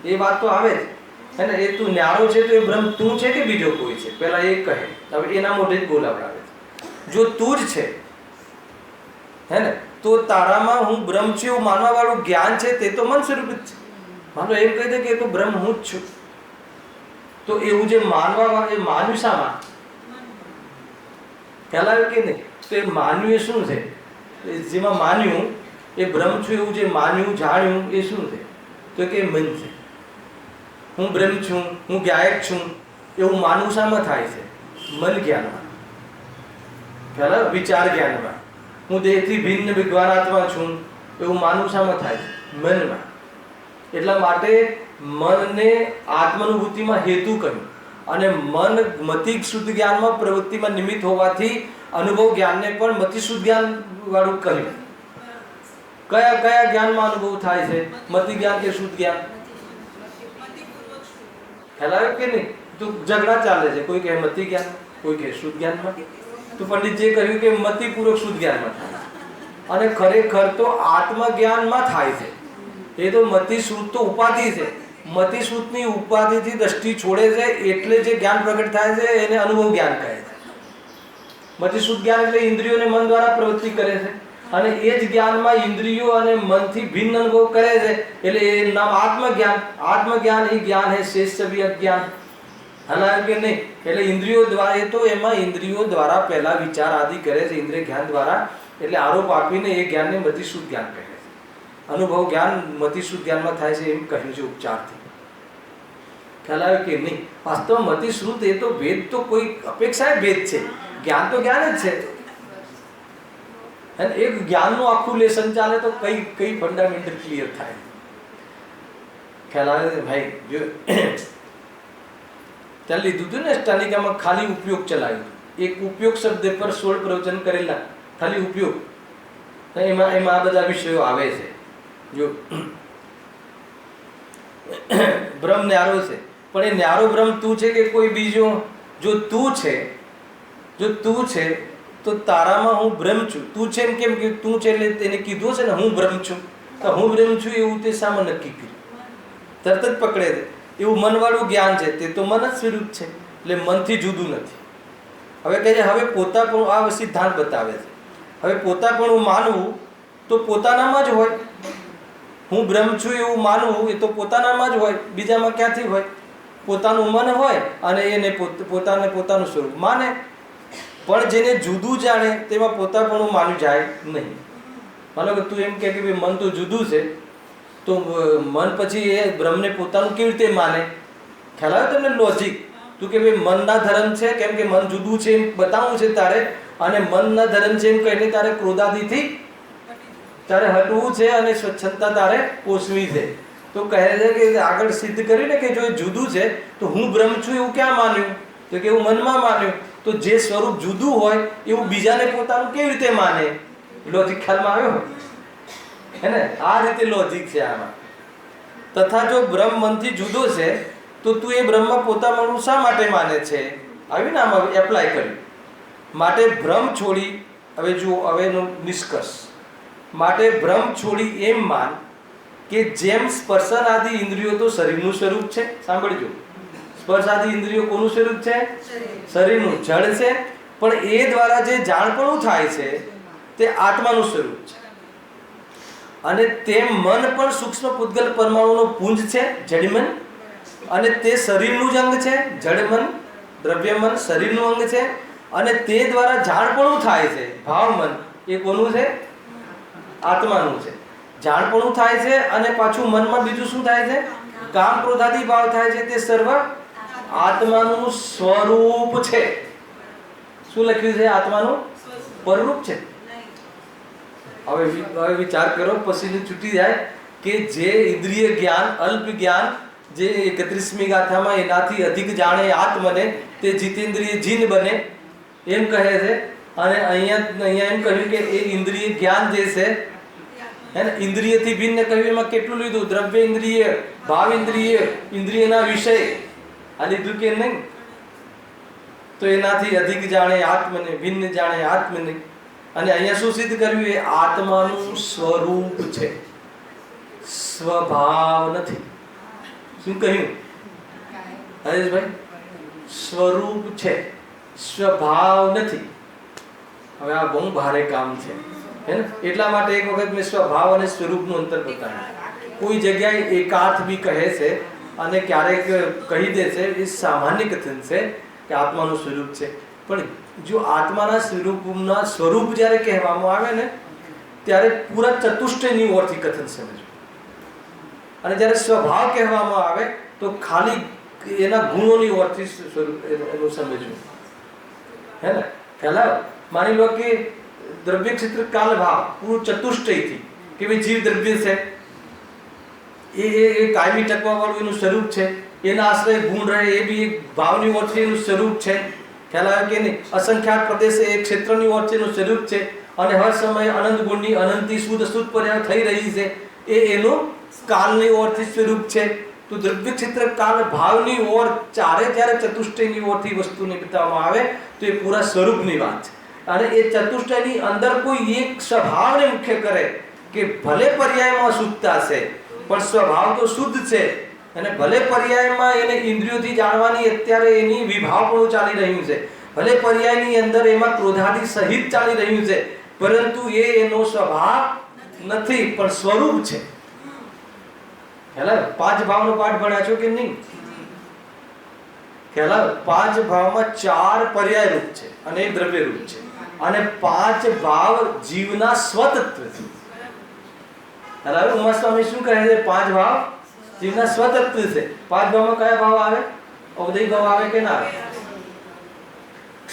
એ વાત તો આવે જ હે ને. એ તું ન્યારો છે તો એ બ્રહ્મ તું છે કે બીજો કોઈ છે? પહેલા એ કહે. હવે એના મોઢે જ બોલાવડાવે છે. જો તું જ છે હે ને, તો તારામાં હું બ્રહ્મ છું એવું માનવા વાળું જ્ઞાન છે તે તો મન સ્વરૂપ જ છે. માનો એમ કહી દે કે એ તો બ્રહ્મ હું જ છું, તો એવું જે માનવા એ માન્યું શામાં? ખ્યાલ આવે કે નહીં? તો એ માન્યું એ શું છે? જેમાં માન્યું એ બ્રહ્મ છું એવું જે માન્યું જાણ્યું એ શું છે? તો કે મન છે. હું બ્રહ્મ છું, હું ગાયક છું એવું માનવું શામાં થાય છે? મન જ્ઞાનમાં. ખ્યાલ વિચાર જ્ઞાનમાં હું દેહથી ભિન્ન વિદ્વાન આત્મા છું એવું માનવું શામાં થાય છે? મનમાં. એટલા માટે મનને આત્માનુભૂતિમાં હેતુ કહ્યું અને મન મતિ શુદ્ધ જ્ઞાનમાં પ્રવૃત્તિમાં નિમિત્ત હોવાથી અનુભવ જ્ઞાનને પણ મતિ શુદ્ધ જ્ઞાન વાળું કહ્યું. કયા કયા જ્ઞાનમાં અનુભવ થાય છે? મતિ જ્ઞાન કે શુદ્ધ જ્ઞાન? ખ્યાલ આવ્યો કે નહીં? તો ઝઘડા ચાલે છે, કોઈ કહે મતિ જ્ઞાન, કોઈ કહે શુદ્ધ જ્ઞાનમાં. તો પંડિતજીએ કહ્યું કે મતિપૂર્વક શુદ્ધ જ્ઞાનમાં થાય અને ખરેખર તો આત્મજ્ઞાનમાં થાય છે. એ તો મતિ શ્રુત તો ઉપાધિ છે. મતિ શ્રુતની ઉપાધિથી દ્રષ્ટિ છોડે છે એટલે જે જ્ઞાન પ્રગટ થાય છે એને અનુભવ જ્ઞાન કહે છે. મતિ શુદ્ધ જ્ઞાન એટલે ઇન્દ્રિયો અને મન દ્વારા પ્રવૃત્તિ કરે છે અને એ જ જ્ઞાનમાં ઇન્દ્રિયો અને મનથી ભિન્ન અનુભવ કરે છે એટલે એ નામ આત્મજ્ઞાન. આત્મજ્ઞાન એ જ્ઞાન હે શેષ સભી અજ્ઞાન. હલાય કે નહીં? એટલે ઇન્દ્રિયો દ્વારા એ તો એમાં ઇન્દ્રિયો દ્વારા પહેલા વિચાર આદિ કરે છે ઇન્દ્રિય જ્ઞાન દ્વારા એટલે આરોપ આપીને એ જ્ઞાનને મતિ શુદ્ધ જ્ઞાન કહે છે. અનુભવ જ્ઞાન મતિ શુદ્ધ જ્ઞાનમાં થાય છે એમ કહ્યું છે ઉપચારથી. ખ્યાલ આવે કે નહીં? વાસ્તવમાં મતિ શ્રુત એ તો ભેદ તો કોઈ અપેક્ષાએ ભેદ છે, જ્ઞાન તો જ્ઞાન જ છે. અને એક જ્ઞાનનું આખું લેસન ચાલે તો કઈ ફંડામેન્ટલ ક્લિયર થાય. ખ્યાલ આવે ભાઈ? જો ત્યાં લીધું હતું ને સ્ટાલિકામાં ખાલી ઉપયોગ ચલાવ્યું. એક ઉપયોગ શબ્દ પર 16 પ્રવચન કરેલા, ખાલી ઉપયોગ. એમાં આ બધા વિષયો આવે છે. જો બ્રહ્મ ન્યારો છે પણ એ ન્યારો બ્રહ્મ તું છે કે કોઈ બીજો? જો તું છે તો તારામાં હું બ્રહ્મ છું. તું છે એમ કેમ કે તું છે એટલે તેને કીધું છે ને હું બ્રહ્મ છું. તો હું બ્રહ્મ છું એવું તે સામે નક્કી કર્યું, તરત જ પકડે છે. એવું મનવાળું જ્ઞાન છે તે તો મન જ સ્વરૂપ છે એટલે મનથી જુદું નથી. હવે કહે છે હવે પોતાપણું આ સિદ્ધાંત બતાવે છે. હવે પોતાપણું માનવું તો પોતાનામાં જ હોય. હું બ્રહ્મ છું એવું માનવું એ તો પોતાનામાં જ હોય, બીજામાં ક્યાંથી હોય? પોતાનું મન હોય અને એને પોતાનું સ્વરૂપ માને. પણ જેને જુદું જાણે તેમાં પોતાપણું માન્યું જાય નહીં. માનો કે તું એમ કે ભાઈ મન તો જુદું છે તો મન પછી એ બ્રહ્મને પોતાનું કેવી રીતે માને? ખ્યાલ આવે તમને લોજિક? તું કે ભાઈ મનના ધર્મ છે કેમ કે મન જુદું છે એમ બતાવવું છે તારે અને મનના ધર્મ છે એમ કહીને તારે ક્રોધાદિથી તારે હટવું છે અને સ્વચ્છતા તારે પોષવી છે. તો કહે છે કે આગળ સિદ્ધ કર્યું ને કે જો એ જુદું છે તો હું બ્રહ્મ છું એવું ક્યાં માન્યું? તો કે એવું મનમાં માન્યું. તો જે સ્વરૂપ જુદું હોય એવું બીજાને પોતાનું કેવી રીતે માને? લોજિક ખ્યાલમાં આવ્યો હે ને? આ રીતે લોજિક છે આમાં. તથા જો બ્રહ્મ મનથી જુદો છે તો તું એ બ્રહ્મમાં પોતાનું શા માટે માને છે? આવી ને આમાં એપ્લાય કર્યું. માટે ભ્રમ છોડી, હવે જુઓ હવેનો નિષ્કર્ષ. માટે ભ્રમ છોડી એમ માન કે જેમ સ્પર્શન આદિ ઇન્દ્રિયો તો શરીરનું સ્વરૂપ છે. સાંભળજો, સ્પર્શ આદિ ઇન્દ્રિયો કોનું સ્વરૂપ છે? શરીરનું. જળ છે પણ એ દ્વારા જે જાણપણું થાય છે તે આત્માનું સ્વરૂપ છે. અને તેમ મન પણ સૂક્ષ્મ પૂતગલ પરમાણુનો પુંજ છે, જડમન. અને તે શરીરનું જ અંગ છે. જડમન દ્રવ્યમન શરીરનું અંગ છે અને તે દ્વારા જાણપણું થાય છે. ભાવમન એ કોનું છે? આત્માનું છે. જાણપણું થાય છે અને પાછું મનમાં બીજું શું થાય છે? કામ ક્રોધાદી ભાવ થાય છે. તે સર્વ આત્માનું સ્વરૂપ છે. શું લખ્યું છે? આત્માનું પરરૂપ છે. હવે વિચાર કરો પછી છૂટી જાય કે જે ઇન્દ્રિય જ્ઞાન અલ્પ જ્ઞાન જે 31મી ગાથામાં એનાથી અધિક જાણે આત્મને તે જીતેન્દ્રિય જીન બને એમ કહે છે. અને અહીંયા એમ કહ્યું કે એ ઇન્દ્રિય જ્ઞાન જે છે હે ને, ઇન્દ્રિયથી ભિન્ન કહ્યું. એમાં કેટલું લીધું? દ્રવ્ય ઇન્દ્રિય, ભાવ ઇન્દ્રિય, ઇન્દ્રિયના વિષય આ લીધું કે નહીં? તો એનાથી અધિક જાણે આત્મને, ભિન્ન જાણે આત્મને. અને અહીંયા શું સિદ્ધ કર્યું? એ આત્માનું સ્વરૂપ છે, સ્વભાવ નથી. શું કહ્યું હરેશભાઈ? સ્વરૂપ છે, સ્વભાવ નથી. હવે આ બહુ ભારે કામ છે હે ને? એટલા માટે એક વખત મેં સ્વભાવ અને સ્વરૂપનું અંતર બતાવ્યું. કોઈ જગ્યાએ એકાર્થ બી કહે છે અને ક્યારેક કહી દે છે. એ સામાન્ય કથન છે કે આત્માનું સ્વરૂપ છે. પણ જો આત્માના સ્વરૂપના સ્વરૂપ જ્યારે કહેવામાં આવે ને ત્યારે પૂરા ચતુષ્ટયની ઓરથી કથન સમજવું. અને જ્યારે સ્વભાવ કહેવામાં આવે તો ખાલી એના ગુણોની ઓરથી સ્વરૂપ એનું સમજવું હે ને? ખ્યાલ આવે? માની લો કે દ્રવ્ય ક્ષેત્ર કાલ ભાવ પૂરું ચતુષ્ટયથી કે ભાઈ જીવ દ્રવ્ય છે, એ કાયમી ટકવા વાળું એનું સ્વરૂપ છે, એના આશ્રય ગુણ રહે એ બી એક ભાવની ઓરથી એનું સ્વરૂપ છે, ખ્યાલ આવે કે નહીં? અસંખ્યાત પ્રદેશ એ ક્ષેત્રની ઓરથી એનું સ્વરૂપ છે, અને હર સમયે અનંત ગુણની અનંતી શુદ્ધ શુદ્ધ પર્યાય થઈ રહી છે, એ એનું કાલની ઓરથી સ્વરૂપ છે. તો દ્રવ્ય ક્ષેત્ર કાલ ભાવની ઓર ચારે જ્યારે ચતુષ્ટયની ઓરથી વસ્તુને બતાવવામાં આવે તો એ પૂરા સ્વરૂપની વાત છે. અને એ ચતુષ્ટયની અંદર કોઈ એક સ્વભાવને મુખ્ય કરે કે ભલે પર્યાયમાં શુદ્ધતા છે પણ સ્વભાવ તો શુદ્ધ છે, અને ભલે પર્યાયમાં એને ઇન્દ્રિયોથી જાણવાની અત્યારે એની વિભાવપણું ચાલી રહ્યું છે, ભલે પર્યાયની અંદર એમાં ક્રોધાદિ સહિત ચાલી રહ્યું છે, પરંતુ એ એનો સ્વભાવ નથી પણ સ્વરૂપ છે. ખ્યાલ? પાંચ ભાવનો પાઠ ભણ્યા છો કે નહીં? ખ્યાલ? પાંચ ભાવમાં ચાર પર્યાય રૂપ છે અને એક દ્રવ્ય રૂપ છે, અને પાંચ ભાવ જીવના સ્વતત્વ છે. ખ્યાલ? ઉમા સ્વામી શું કહે છે? પાંચ ભાવ જીવના સ્વતત્વ છે. પાંચ ભાવમાં કયા ભાવ આવે? ઔદૈહિક ભાવ આવે કે ના આવે?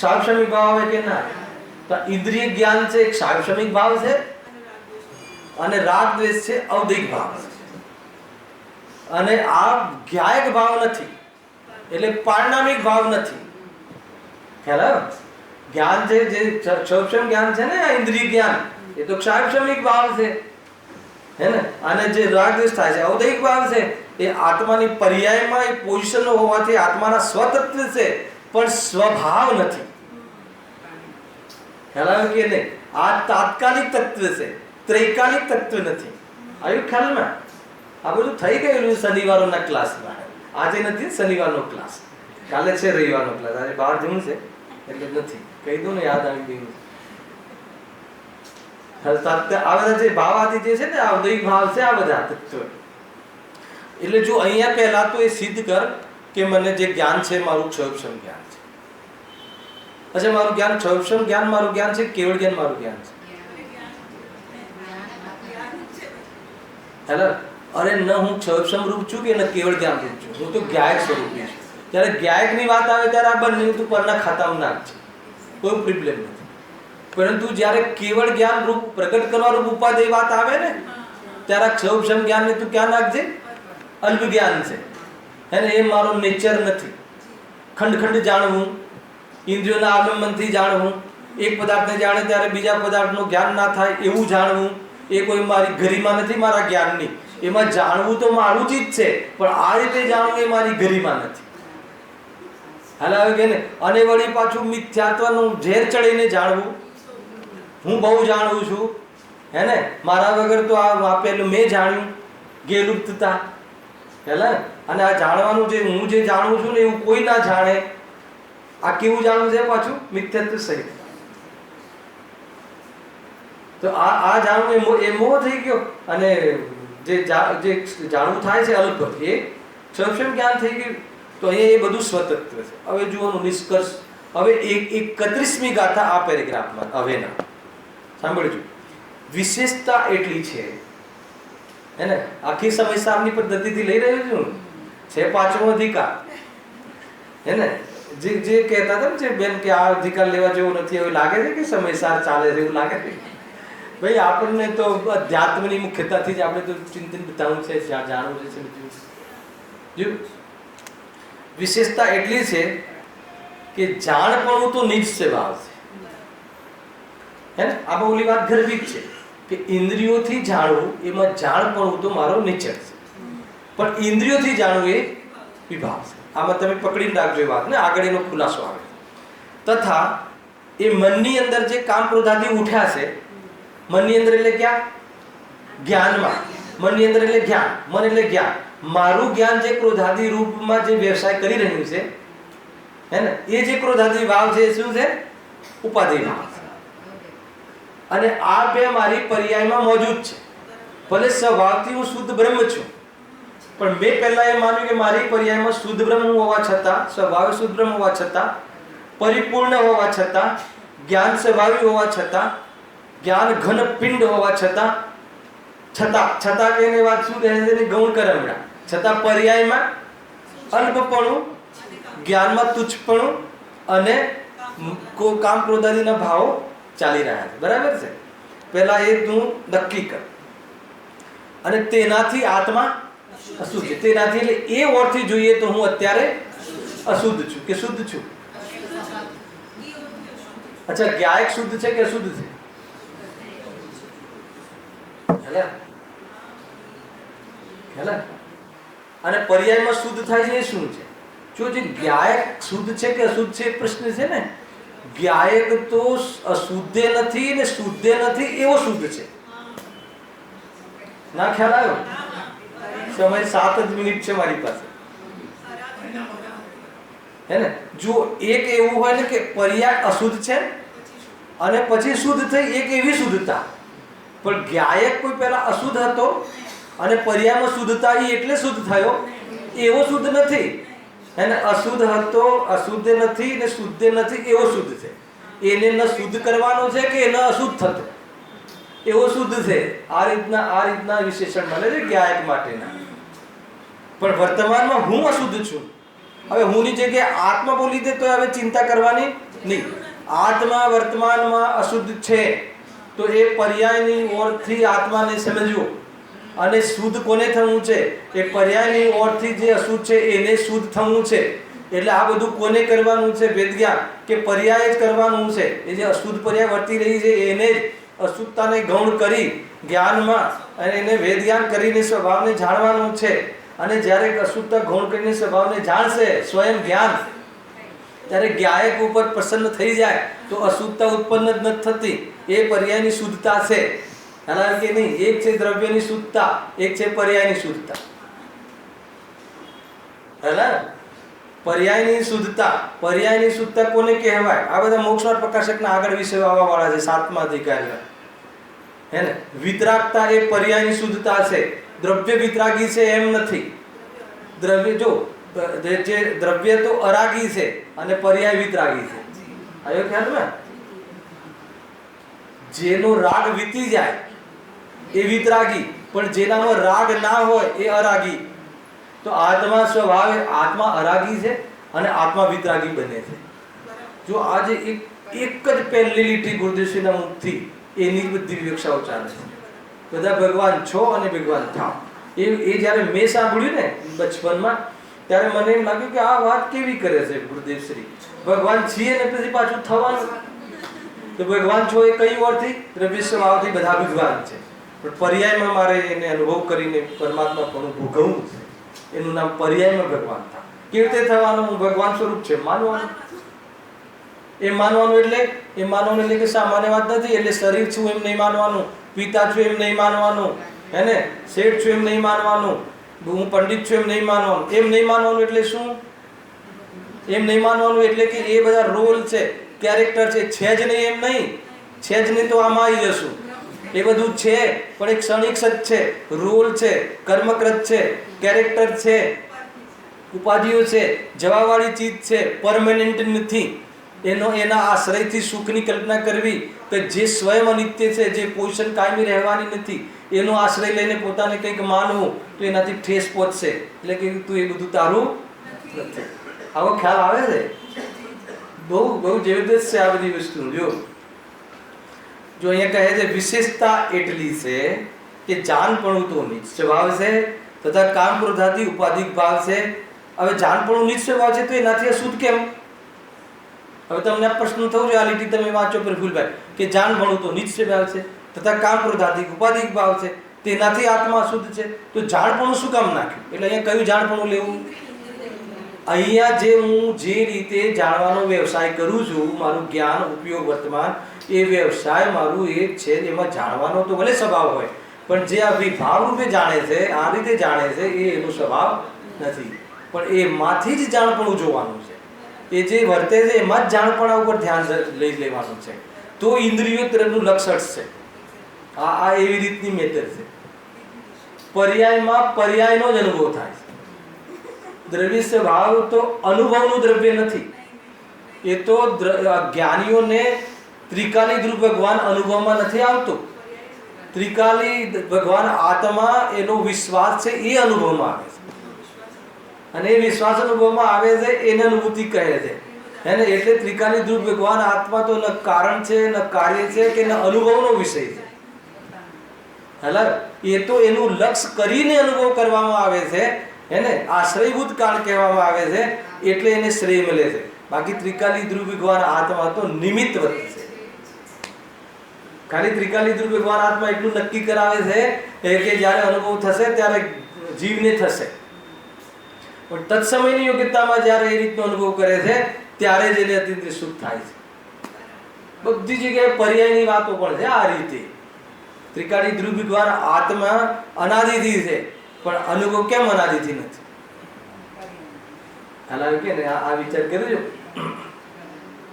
સાર્વક્ષણિક ભાવ આવે કે ના આવે? તો ઇન્દ્રિય જ્ઞાન છે એક સાર્વક્ષણિક ભાવ છે, અને રાગ દ્વેષ છે ઔદૈહિક ભાવ છે, અને આ જ્ઞાયક ભાવ નથી એટલે પારણામિક ભાવ નથી. ખ્યાલ? જ્ઞાન છે જે સૌક્ષમ જ્ઞાન છે ને, આ ઇન્દ્રિય જ્ઞાન, એ તો સાર્વક્ષણિક ભાવ છે, હે ને? અને જે રાગ દ્વેષ થાય છે ઔદૈહિક ભાવ છે, એ આત્માની પર્યાયમાં એ પોઝિશન હોવાથી આત્માના સ્વતત્વ છે પણ સ્વભાવ નથી. ખ્યાલ આવે કે નહીં? આ તાત્કાલિક તત્વ છે, ત્રૈકાલિક તત્વ નથી. આવ્યું ખ્યાલમાં? આ બધું થઈ ગયેલું શનિવારોના ક્લાસમાં. આજે નથી શનિવારનો ક્લાસ, કાલે છે રવિવારનો ક્લાસ. આજે બહાર જવું છે એટલે નથી કહી દઉં ને, યાદ આવી ગયું. આ બધા જે ભાવ આદિ જે છે ને, ઔદૈહિક ભાવ છે, આ બધા તત્વ. એટલે જો અહીંયા પહેલા તો એ સિદ્ધ કર કે મને જે જ્ઞાન છે મારું ક્ષયક્ષમ જ્ઞાન છે. અચ્છા, મારું જ્ઞાન ક્ષયક્ષમ જ્ઞાન મારું જ્ઞાન છે, કેવળ જ્ઞાન મારું જ્ઞાન છે? હેલો? અરે ન હું ક્ષયક્ષમ રૂપ છું કે ન કેવળ જ્ઞાન રૂપ છું, હું તો જ્ઞાયક સ્વરૂપી છું. જ્યારે જ્ઞાયકની વાત આવે ત્યારે આ બંને તું પરના ખાતામાં નાખ છે, કોઈ પ્રોબ્લેમ નથી. પરંતુ જ્યારે કેવળ જ્ઞાન રૂપ પ્રગટ કરવા રૂપ ઉપાદેય વાત આવે ને, ત્યારે ક્ષયક્ષમ જ્ઞાનને તું ક્યાં નાખજે? અલ્પ જ્ઞાન છે, હે ને? એ મારો નેચર નથી. ખંડ ખંડ જાણવું, ઇન્દ્રિયોના આલંબનથી જાણવું, એક પદાર્થને જાણે ત્યારે બીજા પદાર્થનું જ્ઞાન ના થાય એવું જાણવું, એ કોઈ મારી ગરિમા નથી મારા જ્ઞાનની. એમાં જાણવું તો મારું જ છે, પણ આ રીતે જાણવું એ મારી ગરિમા નથી. હાલ આવે કે ને? અને વળી પાછું મિથ્યાત્વનું ઝેર ચડીને જાણવું, હું બહુ જાણું છું, હે ને? મારા વગર તો આ પેલું મેં જાણ્યું ગેલુપ્તતા. હેલા? અને આ જાણવાનું જે હું જે જાણું છું ને એવું કોઈ ના જાણે, આ કેવું જાણવું છે પાછું? મિથ્યાત્વ સહિત. તો આ જાણવું એ મોહ થઈ ગયો, અને જે જાણવું થાય છે અલ્પ, એ સક્ષમ જ્ઞાન થઈ ગયું. તો અહીંયા એ બધું સ્વતંત્ર છે. હવે જુઓનું નિષ્કર્ષ. હવે 31મી ગાથા આ પેરેગ્રાફમાં હવેના સાંભળજો. વિશેષતા એટલી છે, હે ને? આખી સમયસારની પદ્ધતિથી લઈ રહ્યો છું છે. પાંચમો અધિકાર, હે ને? જે કહેતા હતા ને જે બેન કે આ અધિકાર લેવા જેવો નથી, એવું લાગે છે કે સમયસાર ચાલે છે એવું લાગે છે? ભાઈ આપણને તો અધ્યાત્મની મુખ્યતાથી જ આપણે તો ચિંતન બતાવવું છે, જાણવું છે બધું. વિશેષતા એટલી છે કે જાણપણું તો નિજ સ્વભાવ છે, હે ને? આ ઓલી વાત ગર્ભિત છે કે ઇન્દ્રિયોથી જાણવું એમાં જાણપણું તો મારો નેચર છે, પણ ઇન્દ્રિયોથી જાણવું એ વિભાગ છે. આમાં તમે પકડીને રાખજો એ વાત ને, આગળ એનો ખુલાસો આવે. તથા એ મનની અંદર જે કામ ક્રોધાદી ઉઠ્યા છે, મનની અંદર એટલે ક્યાં? જ્ઞાનમાં. મનની અંદર એટલે જ્ઞાન, મન એટલે જ્ઞાન. મારું જ્ઞાન જે ક્રોધાદી રૂપમાં જે વ્યવસાય કરી રહ્યું છે, હે ને? એ જે ક્રોધાદી ભાવ છે શું છે? ઉપાધિ ભાવ. અને આ બે મારી પર્યાયમાં મોજૂદ છે. ભલે સ્વભાવથી હું શુદ્ધ બ્રહ્મ છું, પણ મેં પહેલા એ માન્યું કે મારી પર્યાયમાં શુદ્ધ બ્રહ્મ હોવા છતાં, સ્વભાવ શુદ્ધ બ્રહ્મ હોવા છતાં, પરિપૂર્ણ હોવા છતાં, જ્ઞાન સ્વભાવી હોવા છતાં, જ્ઞાન ઘન પિંડ હોવા છતાં કે વાત શું કહે છે? ગૌણ કરમણા. છતાં પર્યાયમાં અલ્પપણું, જ્ઞાનમાં તુચ્છપણું અને કામ ક્રોધાદિના ભાવો ચાલી રહ્યા છે, બરાબર છે. પહેલા એ તું નક્કી કર, અને તેનાથી આત્મા અશુદ્ધ છે. તેનાથી એટલે એ ઓરથી જોઈએ તો હું અત્યારે અશુદ્ધ છું કે શુદ્ધ છું? અચ્છા, જ્ઞાયક શુદ્ધ છે કે અશુદ્ધ છે? અને પર્યાયમાં શુદ્ધ થાય છે એ શું છે? જો જે જ્ઞાયક શુદ્ધ છે કે અશુદ્ધ છે એ પ્રશ્ન છે ને. જ્ઞાયક તો અશુદ્ધ નથી ને શુદ્ધ નથી એવો શુદ્ધ છે. ના ખ્યાલ આવ્યો? સમય 7 જ મિનિટ છે મારી પાસે, હે ને. જો એક એવું હોય ને કે પર્યાય અશુદ્ધ છે અને પછી શુદ્ધ થઈ, એક એવી શુદ્ધતા. પણ જ્ઞાયક કોઈ પહેલા અશુદ્ધ હતો અને પર્યાયમાં શુદ્ધતા એટલે શુદ્ધ થયો, એવો શુદ્ધ નથી. એને અશુદ્ધ હતો, અશુદ્ધ નથી ને શુદ્ધ નથી એવો શુદ્ધ છે. એને ન શુદ્ધ કરવાનો છે કે ન અશુદ્ધ થતો, એવો શુદ્ધ છે. આ રીતના વિશેષણ મળે છે જ્ઞાયક માટેના. પણ વર્તમાનમાં હું અશુદ્ધ છું. હવે હુંની જગ્યાએ આત્મા બોલી દે તો હવે ચિંતા કરવાની નહીં. આત્મા વર્તમાનમાં અશુદ્ધ છે તો એ પર્યાયની ઓરથી આત્માને સમજવો. અને શુદ્ધ કોને થવું છે? એ પર્યાયની ઓરથી જે અશુદ્ધ છે એને શુદ્ધ થવું છે. એટલે આ બધું કોને કરવાનું છે? વેદ જ્ઞાન કે પર્યાય જ કરવાનું છે. એ જે અશુદ્ધ પર્યાય વર્તી રહી છે એને જ અશુદ્ધતાને ગૌણ કરી જ્ઞાનમાં, અને એને વેદ જ્ઞાન કરીને સ્વભાવને જાણવાનું છે. અને જ્યારે અશુદ્ધતા ગૌણ કરીને સ્વભાવને જાણશે સ્વયં જ્ઞાન, ત્યારે જ્ઞાયક ઉપર પ્રસન્ન થઈ જાય તો અશુદ્ધતા ઉત્પન્ન જ નથી થતી. એ પર્યાયની શુદ્ધતા છે. કારણ કે નહીં, એક છે દ્રવ્યની શુદ્ધતા, એક છે પર્યાયની શુદ્ધતા. પર્યાયની શુદ્ધતા, પર્યાયની શુદ્ધતા કોને કહેવાય? આ બધા મોક્ષમાર્ગ પ્રકાશકના આગળ વિષય આવવા વાળા છે, 7મા અધ્યાય, હે ને. વિતરાગતા એ પર્યાયની શુદ્ધતા છે. દ્રવ્ય વિતરાગી છે એમ નથી. દ્રવ્ય જો જે દ્રવ્ય તો અરાગી છે અને પર્યાય વિતરાગી છે. આવ્યો ખ્યાલમાં? જેનો રાગ વીતી જાય એ વિતરાગી, પણ જેનામાં રાગ ના હોય એ અરાગી. તો આત્મા સ્વભાવે આત્મા અરાગી છે અને આત્મા વિતરાગી બને છે. જો આજે એક જ પહેલી લીટી ગુરુદેવશ્રીના મુખથી એની બધી વિવક્ષાઓ ચાલે છે. બધા ભગવાન છો અને ભગવાન થાવ. એ જ્યારે મેં સાંભળ્યું ને બચપનમાં, ત્યારે મને એમ લાગ્યું કે આ વાત કેવી કરે છે ગુરુદેવશ્રી. ભગવાન છીએ ને પછી પાછું થવાનું. તો ભગવાન છો એ કઈ ઓરથી? દ્રવ્ય સ્વભાવથી બધા ભગવાન છે. પણ પર્યાયમાં મારે એને અનુભવ કરીને પરમાત્મા પણ ભોગવવું છે. એનું નામ પર્યાયમાં ભગવાન થાય. કેવી રીતે થવાનું? હું ભગવાન સ્વરૂપ છે માનવાનું. એ માનવાનું એટલે કે સામાન્ય વાત નથી. એટલે શરીર છું એમ નહીં માનવાનું, પિતા છું એમ નહીં માનવાનું, હે ને, શેઠ છું એમ નહીં માનવાનું, હું પંડિત છું એમ નહીં માનવાનું. એમ નહીં માનવાનું એટલે શું? એમ નહીં માનવાનું એટલે કે એ બધા રોલ છે, કેરેક્ટર છે જ નહીં. એમ નહીં, છે જ નહીં તો આમાં આવી જશું. એ બધું છે પણ એક ક્ષણિક જ છે. રોલ છે, કર્મકૃત છે, કેરેક્ટર છે, ઉપાધિઓ છે, જવાવાળી ચીજ છે, પરમેનન્ટ નથી. એના આશ્રયથી સુખની કલ્પના કરવી કે જે સ્વયં અનિત્ય છે, જે પોઝિશન કાયમી રહેવાની નથી, એનો આશ્રય લઈને પોતાને કંઈક માનવું તો એનાથી ઠેસ પહોંચશે. એટલે કે તું એ બધું તારું નથી. આવો ખ્યાલ આવે છે? બહુ જબરદસ્ત છે આ બધી વસ્તુ. જો અહીંયા કહે છે વિશેષતા એટલી છે કે જાનપણું તો નીચ સ્વભાવ છે તથા કામ ક્રોધાથી ઉપાધિક ભાવ છે. હવે જાનપણું નીચ સ્વભાવ છે તો એનાથી અશુદ્ધ કેમ? હવે તમને આ પ્રશ્ન થવું જોઈએ. આ લીટી તમે વાંચો પ્રફુલભાઈ કે જાનપણું તો નીચ સ્વભાવ છે તથા કામ ક્રોધાથી ઉપાધિક ભાવ છે, તેનાથી આત્મા અશુદ્ધ છે. તો જાણપણું શું કામ નાખ્યું? એટલે અહીંયા કયું જાણપણું લેવું? અહીંયા હું જે રીતે જાણવાનો વ્યવસાય કરું છું, મારું જ્ઞાન ઉપયોગ વર્તમાન એ વ્યવસાય મારું એક છે. એમાં જાણવાનો તો ભલે સ્વભાવ હોય, પણ જે આ વિભાવ રૂપે જાણે છે, આ રીતે જાણે છે, એ એનો સ્વભાવ નથી. પણ એમાંથી જ જાણપણું જોવાનું છે. એ જે વર્તે છે એમાં જ જાણપણા ઉપર ધ્યાન લઈ લેવાનું છે. તો ઇન્દ્રિયો તરફનું લક્ષણ છે. આ એવી રીતની મેથડ છે. પર્યાયમાં પર્યાયનો જ અનુભવ થાય છે. દ્રવ્ય સ્વભાવ તો અનુભવનું દ્રવ્ય નથી. એ તો જ્ઞાનીઓને ત્રિકાલી ધ્રુવ ભગવાન અનુભવમાં નથી આવતો. ત્રિકાલી ભગવાન આત્મા એનો વિશ્વાસ છે એ અનુભવમાં આવે છે. અને એ વિશ્વાસ અનુભવમાં આવે છે એને અનુભૂતિ કહે છે. હે ને? એટલે ત્રિકાલી ધ્રુવ ભગવાન આત્મા તો ન કારણ છે, ન કાર્ય છે, કે ન અનુભવનો વિષય છે. હલા એ તો એનું લક્ષ્ય કરીને અનુભવ કરવામાં આવે છે, હે ને? આશ્રયભૂત કાળ કહેવામાં આવે છે, એટલે એને શ્રેય મળે છે. બાકી ત્રિકાલી ધ્રુવ ભગવાન આત્મા તો નિમિત્તવત છે. ખાલી ત્રિકાલી ધ્રુવ ભગવાન આત્મા એટલું નક્કી કરાવે છે કે જ્યારે અનુભવ થશે ત્યારે જીવને થશે, પણ તત્સમયની યોગ્યતામાં જ્યારે એ રીતનો અનુભવ કરે છે ત્યારે જ એને અત્યંત સુખ થાય છે. બધી જગ્યાએ પર્યાયની વાતો પણ છે. આ રીતે ત્રિકાલી ધ્રુવ ભગવાન આત્મા અનાદિથી છે, પણ અનુભવ કેમ અનાદિથી નથી? હાલ કે ને આ વિચાર કરજો.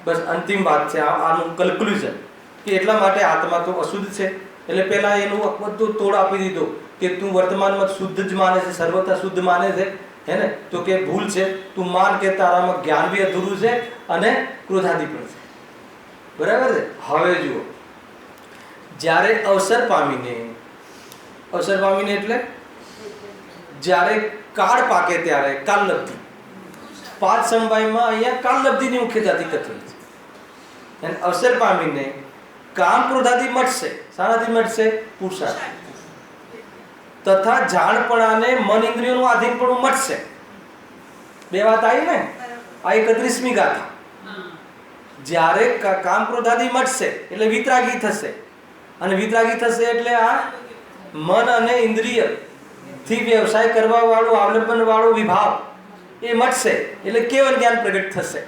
બસ અંતિમ વાત છે આનું કન્ક્લુઝન, કે એટલા માટે આત્મા તો અશુદ્ધ છે. એટલે પહેલા એનું બધું તોડ આપી દીધો કે તું વર્તમાનમાં શુદ્ધ જ માને છે, સર્વથા શુદ્ધ માને છે, હે ને? તો કે ભૂલ છે. તું માન કે તારામાં જ્ઞાન બી અધૂરું છે અને ક્રોધાદિ પણ છે. બરાબર છે? હવે જુઓ, જ્યારે અવસર પામીને એટલે જ્યારે કાળ પાકે ત્યારે કાલલબ્ધિ, 5 સમવાયમાં અહીંયા કાલલબ્ધિની મુખ્ય જાતિ કથન છે. અને અવસર પામીને કામ ક્રોધાદિ મટશે. શાનાથી મટશે? પુરુષાર્થ તથા જાણપણાને મન ઇન્દ્રિયોનું આધીનપણું મટશે. બે વાત આવી ને? આ 31મી ગાથા. જ્યારે કામ ક્રોધાદિ મટશે એટલે વિતરાગી થશે, અને વિતરાગી થશે એટલે આ મન અને ઇન્દ્રિય થી વ્યવસાય કરવા વાળું અવલંબન વાળું વિભાવ એ મટશે એટલે કેવલ જ્ઞાન પ્રગટ થશે.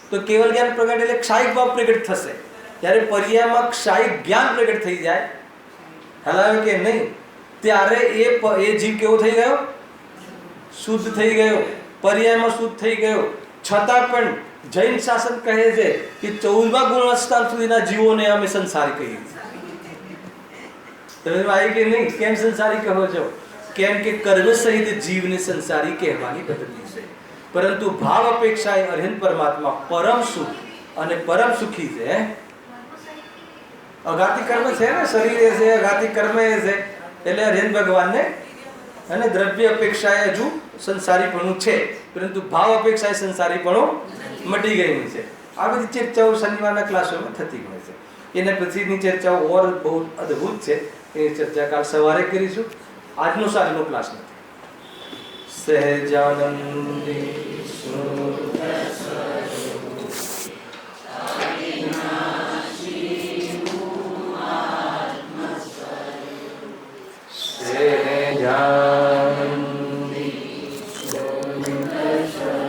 તો કેવલ જ્ઞાન પ્રગટ એટલે ક્ષાયિક ભાવ પ્રગટ થશે. જ્યારે પર્યાયમાં ક્ષાયિક જ્ઞાન પ્રગટ થઈ જાય, હલાવે કે નહીં, ત્યારે એ જીવ કેવો થઈ ગયો? શુદ્ધ થઈ ગયો, પર્યાયમાં શુદ્ધ થઈ ગયો. છતાં પણ જૈન શાસન કહે છે કે 14મા ગુણસ્થાન સુધીના જીવોને અમે સંસારી કહીએ. તમે આવી કે નહીં? કેમ સંસારી કહો છો? કેમ કે કર્મ સહિત જીવને સંસારી કહેવાની પદ્ધતિ છે. પરંતુ ભાવ અપેક્ષાએ અર્હન પરમાત્મા પરમ સુખ અને પરમ સુખી છે. અઘાતી કર્મ છે ને, શરીર છે, અઘાતી કર્મ છે, એટલે અર્હન ભગવાનને અને દ્રવ્ય અપેક્ષાએ હજુ સંસારીપણું છે, પરંતુ ભાવ અપેક્ષાએ સંસારીપણું મટી ગયું છે. આ બધી ચર્ચાઓ શનિવારના ક્લાસોમાં થતી હોય છે. એના પછીની ચર્ચાઓ ઓર બહુ અદ્ભુત છે. એની ચર્ચા કાલ સવારે કરીશું. આજનો સાંજનો ક્લાસ નથી. સહજાનંદી